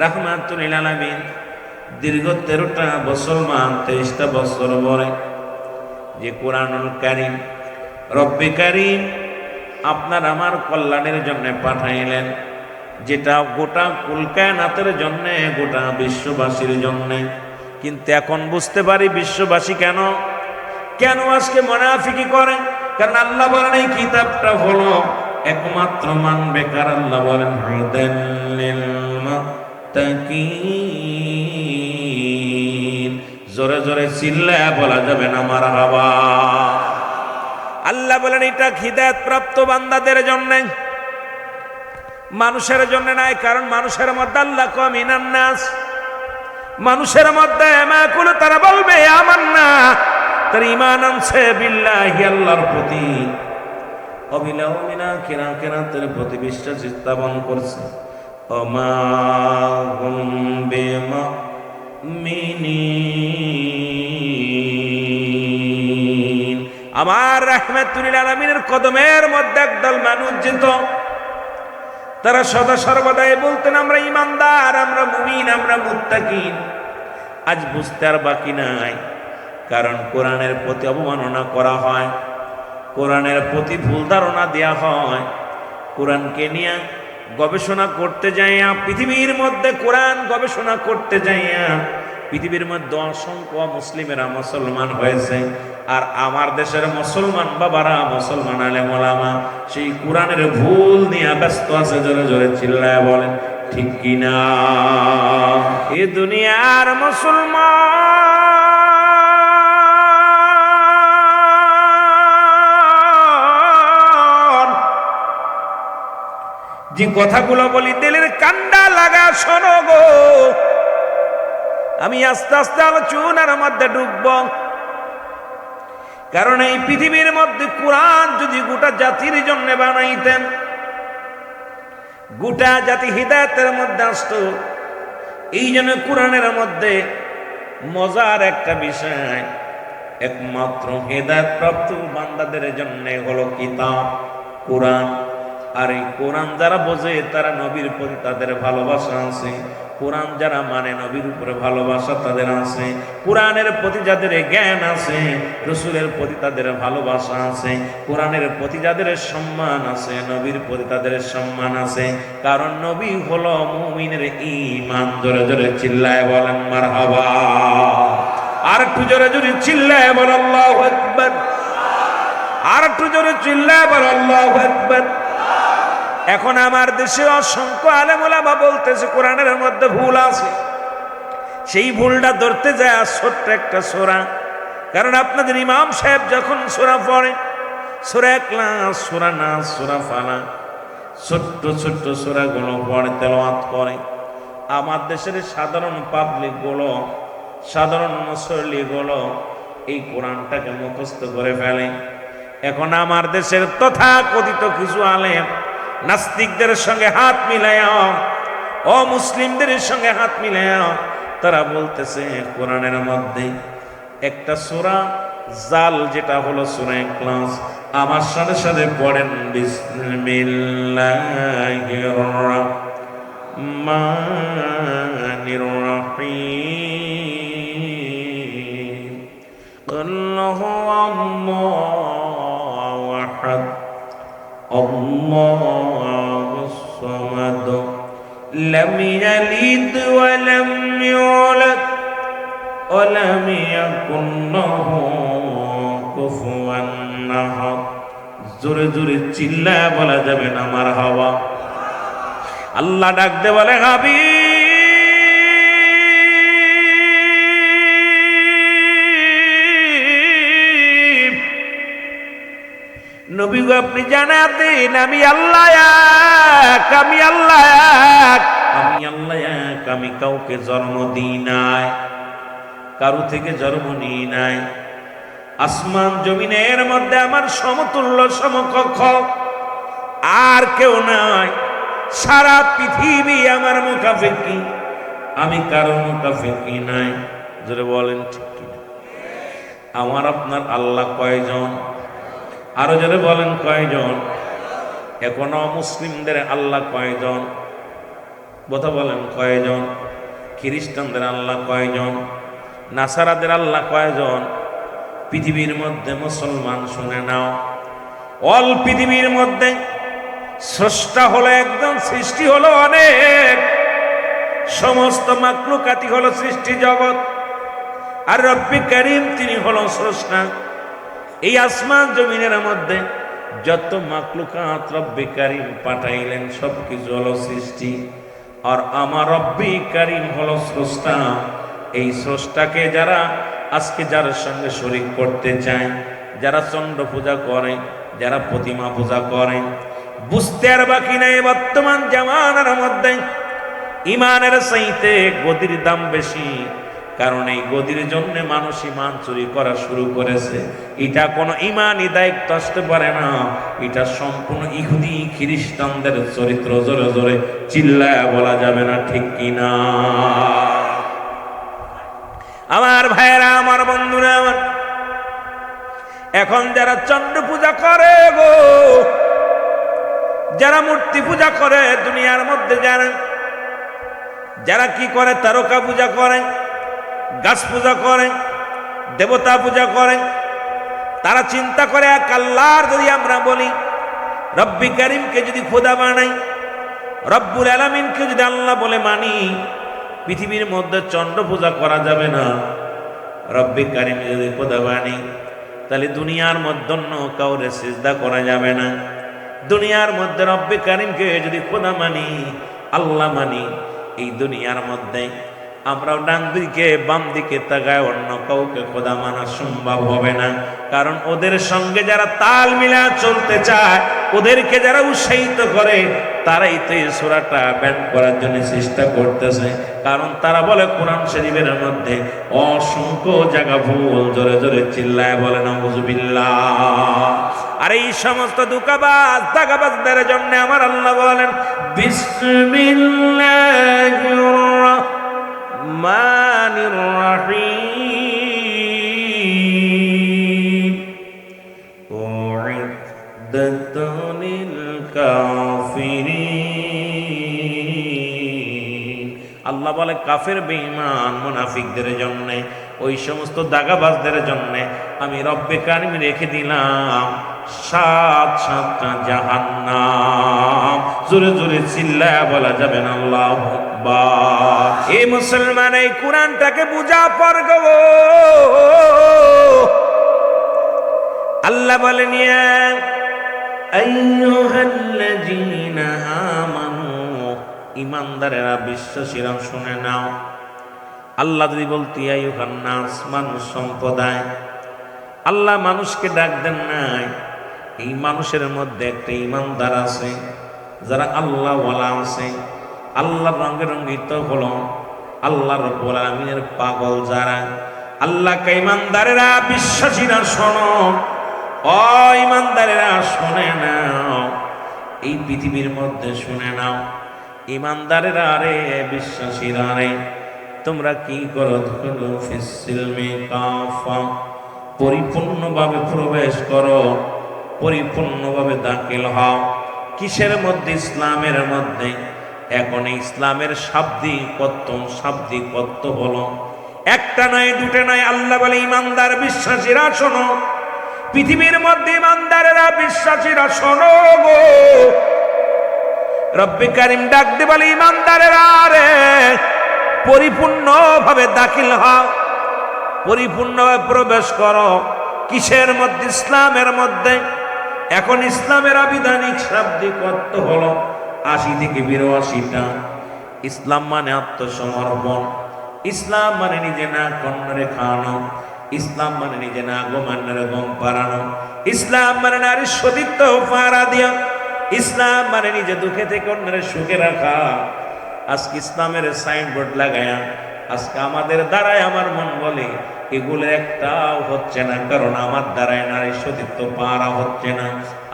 রাহমাতুল লিল আলামিন দীর্ঘ 13টা মুসলমান 23টা বছর পরে যে কোরআনুল কারীম রব্বে কারীম আপনার আমার কল্যাণের জন্য পাঠাইলেন, যেটা গোটা কুল কায়নাতের জন্য, গোটা বিশ্ববাসীর জন্য। কিন্তু এখন বুঝতে পারি বিশ্ববাসী কেন কেন আজকে মুনাফিকি করে। কারণ আল্লাহ বলেন এই কিতাবটা হলো একমাত্র মানবে কার। আল্লাহ বলেন হুদাল লিল মুত্তাকিন। জোরে জোরে চিল্লায়া বলা যাবে না মারহাবা। আল্লাহ বলেন এটা হিদায়াত প্রাপ্ত বান্দাদের জন্য, মানুষের জন্য নাই। কারণ মানুষের মধ্যে আল্লাহ মিনান নাস, মানুষের মধ্যে মাকুল, তারা বলবে আমান্না, তার ঈমান আনছে বিল্লাহি, আল্লাহর প্রতি, অবিলাউমিনা কিরাতের প্রতি বিশ্বাস স্থাপন করছে। ওমা হুম বিমুমিনিন। আমার রাহমাতুল লিল আলামিনের কদমের মধ্যে একদল মানুষ যেত, তারা সদা সর্বদাই বলতেন আমরা ঈমানদার, আমরা মুমিন, আমরা মুত্তাকিন। আজ বুঝতে আর বাকি নাই, কারণ কোরআনের প্রতি অবমাননা করা হয়, কোরআনের প্রতি ভুল ধারণা দেয়া হয়। কোরআনকে নিয়ে গবেষণা করতে যাইয়া, পৃথিবীর মধ্যে কোরআন গবেষণা করতে যাইয়া পৃথিবীর মধ্যে অসংখ্য মুসলিমেরা মুসলমান হয়েছে। আর আমার দেশের মুসলমান বাবারা, মুসলমান আলেম ওলামা সেই কোরআনের ভুল নিয়ে ব্যস্ত আছে। জোরে জোরে চিল্লায় বলেন ঠিক কিনা? এ দুনিয়ার মুসলমান যে কথাগুলো বলি দিলের কান্ডা লাগা শোনো গো। আমি আস্তে আস্তে আলোচনার মধ্যে ডুবব, কারণ এই পৃথিবীর মধ্যে কোরআন যদি গোটা জাতির জন্য বানাইতেন, গোটা জাতি হিদায়াতের মধ্যে আসতো। এই জন্য কোরআনের মধ্যে মজার একটা বিষয়, একমাত্র হিদায়াত প্রাপ্ত বান্দাদের জন্য হলো কিতাব কোরআন। আর এই কোরআন যারা বোঝে তারা নবীর প্রতি তাদের ভালোবাসা আছে, কোরআন যারা মানে নবীর উপরে ভালোবাসা তাদের আছে, কোরআনের প্রতি যাদের জ্ঞান আছে, রসুলের প্রতি তাদের ভালোবাসা আছে, কোরআনের প্রতি যাদের সম্মান আছে, নবীর প্রতি তাদের সম্মান আছে। কারণ নবী হলো মুমিনের ঈমান। জোরে জোরে চিল্লায় বলেন মারহাবা। আর একটু জোরে জোরে চিল্লায় বলেন আল্লাহু আকবার। আর একটু জোরে চিল্লায় বলেন আল্লাহু আকবার। এখন আমার দেশে অসংখ্য আলেম ওলামা বলতেছে কোরআনের মধ্যে ভুল আছে। সেই ভুলটা ধরতে যায় ছোট্ট একটা সূরা। কারণ আপনাদের ইমাম সাহেব যখন সূরা পড়ে, সূরা ইখলাস, সূরা নাস, সূরা ফালাক, ছোট্ট ছোট্ট সূরাগুলো পড়ে, তেলাওয়াত করে, আমার দেশের সাধারণ পাবলিক গুলো, সাধারণ মুসল্লি গুলো এই কোরআনটাকে মুখস্থ করে ফেলে। এখন আমার দেশের তথাকথিত কিছু আলেম নাস্তিকদের সঙ্গে হাত মিলায়া, অমুসলিমদের সঙ্গে হাত মিলায়া তারা বলতেছে কোরআনের মধ্যে একটা সূরা জাল, যেটা হলো সূরা ইখলাস, আমার সাথে সাথে পড়েন বিসমিল্লাহির রাহমানির রাহিম কুল হুয়াল্লাহু আহাদ আল্লাহুস সামাদ লাম ইয়ালিদ ওয়া লাম ইউলাদ ওয়া লাম ইয়াকুন লাহু কুফুয়ান আহাদ। জোরে জোরে চিল্লায়া বলা যাবে না মারহাবা। আল্লাহ ডাক দে বলে হাবিব নবী গো, আপনি জানা দেন আমি আল্লাহ এক, আমি আল্লাহ এক, আমি আল্লাহ এক। আমি কাউকে জন্ম দিই নাই, কারো থেকে জন্ম নিই নাই। আসমান জমিনের মধ্যে আমার সমতুল্য সমকক্ষ আর কেউ নাই। সারা পৃথিবী আমার মুখাফেকি, আমি কারো মুখাফেকি নাই। যারা বলেন ঠিক কি? আমার আপনার আল্লাহ কয়জন? আরো যারা বলেন কয়জন? এখনো মুসলিমদের আল্লাহ কয়জন? কথা বলেন কয়জন? খ্রিস্টানদের আল্লাহ কয়জন? নাসারাদের আল্লাহ কয়জন? পৃথিবীর মধ্যে মুসলমান শুনে নাও, অল পৃথিবীর মধ্যে স্রষ্টা হলো একজন, সৃষ্টি হলো অনেক, সমস্ত মাখলুকাতি হলো সৃষ্টি জগৎ, আর রব্বি কারীম তিনি হলো স্রষ্টা। এই আসমান জমিনের মধ্যে যত মাখলুকাত রব্বি কারীম পাঠাইলেন সবকিছু হলো সৃষ্টি, আর আমার রব্বি কারীম হলো স্রষ্টা। এই স্রষ্টাকে যারা আজকে যার সঙ্গে শরীক করতে চায়, যারা চন্দ্র পূজা করে, যারা প্রতিমা পূজা করে, বুঝতে আর বাকি নাই বর্তমান জামানার মধ্যে ইমানের চাইতে গদির দাম বেশি। কারণ এই গদির জন্য মানুষ ইমান চুরি করা শুরু করেছে। এটা কোনো ইমানই দায়িত্ব আসতে পারে না, এটা সম্পূর্ণ ইহুদি খ্রিস্টানদের চরিত্র। জোরে জোরে চিল্লায়া বলা যাবে না ঠিক কিনা? আমার ভাইয়েরা, আমার বন্ধুরা, আমার এখন যারা চন্দ্র পূজা করে গো, যারা মূর্তি পূজা করে দুনিয়ার মধ্যে, যারা কি করে, তারকা পূজা করে, গাছ পূজা করে, দেবতা পূজা করে, তারা চিন্তা করে এক আল্লাহর যদি আমরা বলি, রব্বি কারীমকে যদি খোদা বানাই, রব্বুল আলামিনকে যদি আল্লাহ বলে মানি, পৃথিবীর মধ্যে চন্দ্র পূজা করা যাবে না। রব্বি কারীম যদি খোদা বানি, তাহলে দুনিয়ার মধ্যে অন্য কাউরে সিজদা করা যাবে না। দুনিয়ার মধ্যে রব্বি কারীমকে যদি খোদা মানি, আল্লাহ মানি, এই দুনিয়ার মধ্যে আমরা ডান দিকে বাম দিকে তাকায় অন্য কাউকে খোদা মানা সম্ভব হবে না। কারণ ওদের সঙ্গে যারা তাল মিলা চলতে চায়, ওদেরকে যারা উৎসাহিত করে, তারাই তো এই সূরাটা ব্যান করার জন্য চেষ্টা করতেছে। কারণ তারা বলে কোরআন শরীফের মধ্যে অসংখ্য জায়গা ভুল। জোরে জোরে চিল্লায় বলে নাউযুবিল্লাহ। আর এই সমস্ত দুকাবাজ দাগাবাজদের জন্য আমার আল্লাহ বলেন বিসমিল্লাহির রাহমানির রাহিম উইদ্দাতুন লিল কাফিরিন। আল্লাহ বলে কাফের বেঈমান মুনাফিকদের জন্য, ওই সমস্ত দাগাবাজদের জন্য আমি রব্বে কারীম রেখে দিলাম 7-7টা জাহান্নাম। জোরে জোরে চিল্লায়া বলা যাবে না আল্লাহু আকবার। এই মুসলমান, এই কোরআনটাকে বুঝা পর গো। আল্লাহ বলেন ইয়া আইয়ুহাল্লাযীনা আমানু, ঈমানদারেরা, বিশ্বাসীরা শুনে নাও। আল্লাহ যদি বলতে আইয়ুহান নাস, মানুষ সম্প্রদায়, আল্লাহ মানুষকে ডাক দেন নাই। এই মানুষের মধ্যে একটা ঈমানদার আছে, যারা আল্লাহ ওয়ালা আছে, আল্লাহ রঙে রঙিত হলো, আল্লাহ রাব্বুল আলামিনের পাগল যারা। আল্লাহকে ঈমানদারেরা, বিশ্বাসীরা শোনো, ও ঈমানদারেরা শুনে নাও। এই পৃথিবীর মধ্যে শুনে নাও, ইমানদারেরা রে, বিশ্বাসীরা রে, তোমরা কি করো, ধুলু ফিসসিলমি কাফা, পরিপূর্ণভাবে প্রবেশ করো, পরিপূর্ণভাবে দাখিল হও। কিসের মধ্যে? ইসলামের মধ্যে। এখন ইসলামের শাব্দিক অর্থ হলো একটা নয়, দুটো নয়। আল্লাহ বলে ইমানদার বিশ্বাসীরা শোনো, পৃথিবীর মধ্যে ইমানদারেরা বিশ্বাসীরা শোনো গো। রব্বে কারিম ডাক দিয়ে বলে ইমানদারেরা রে, পরিপূর্ণভাবে দাখিল হও, পরিপূর্ণভাবে প্রবেশ করো। কিসের মধ্যে? ইসলামের মধ্যে। এখন ইসলামের আবিধানিক শাব্দিক অর্থ হলো ৮০ থেকে ৮২টা। ইসলাম মানে আত্মসমর্পণ, ইসলাম মানে নিজে না কন্যরে খাওয়ানো, ইসলাম মানে নিজে না গোমান্যরে গম পাড়ানো, ইসলাম মানে নারীর সতীত্ব পাড়া দিয়া, ইসলাম মানে নিজে দুঃখে থেকে অন্যরে সুখে রাখা। আজকে ইসলামের সাইনবোর্ড লাগায়া আজকে আমাদের দ্বারায় আমার মন বলে এগুলো একটাও হচ্ছে না, কারণ আমার দ্বারায় নারীর সতীত্ব পাড়া হচ্ছে না,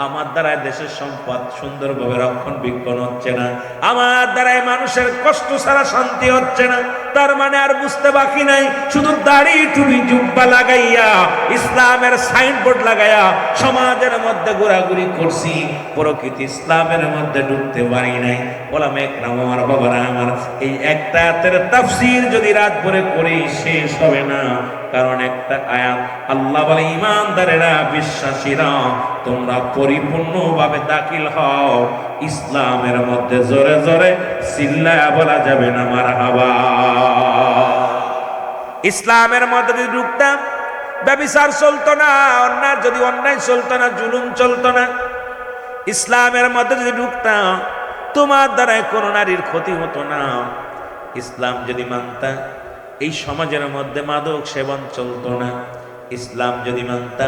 আমার দ্বারায় দেশের সম্পদ সুন্দরভাবে রক্ষণাবেক্ষণ হচ্ছে না, আমার দ্বারায় মানুষের কষ্ট ছাড়া শান্তি হচ্ছে না। তার মানে আর বুঝতে বাকি নাই, শুধু দাড়ি টুপি জুব্বা লাগাইয়া ইসলামের সাইনবোর্ড লাগাইয়া সমাজের মধ্যে ঘোরাঘুরি করছি, প্রকৃত ইসলামের মধ্যে ঢুকতে পারি নাই। ওলামা একরাম, আমার বাবারা আমার, এই একটা আয়াতের তাফসীর যদি রাত ভরে করি শেষ হবে না। কারণ একটা আয়াত আল্লাহ বলে ইমানদারেরা বিশ্বাসীরা তোমরা পরিপূর্ণভাবে দাখিল হও ইসলামের মধ্যে। জোরে জোরে চিল্লায়া বলা যাবে না মারহাবা। ইসলামের মধ্যে যদি ঢুকতাম ব্যভিচার চলতো না, অন্যায় চলতো না, জুলুম চলতো না। ইসলামের মধ্যে যদি ঢুকতাম তোমার দ্বারায় কোনো নারীর ক্ষতি হতো না। ইসলাম যদি মানতা এই সমাজের মধ্যে মাদক সেবন চলতো না। ইসলাম যদি মানতা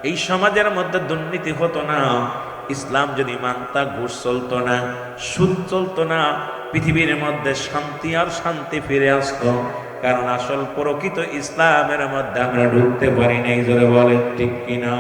এই সমাজের মধ্যে দুর্নীতি হতো না। ইসলাম যদি মানতা ঘুষ চলতো না, সুদ চলতো না। পৃথিবীর মধ্যে শান্তি আর শান্তি ফিরে আসতো। কারণ আসল প্রকৃত ইসলামের মধ্যে আমরা ঢুকতে পারি নাই। জোরে বলেন ঠিক কিনা?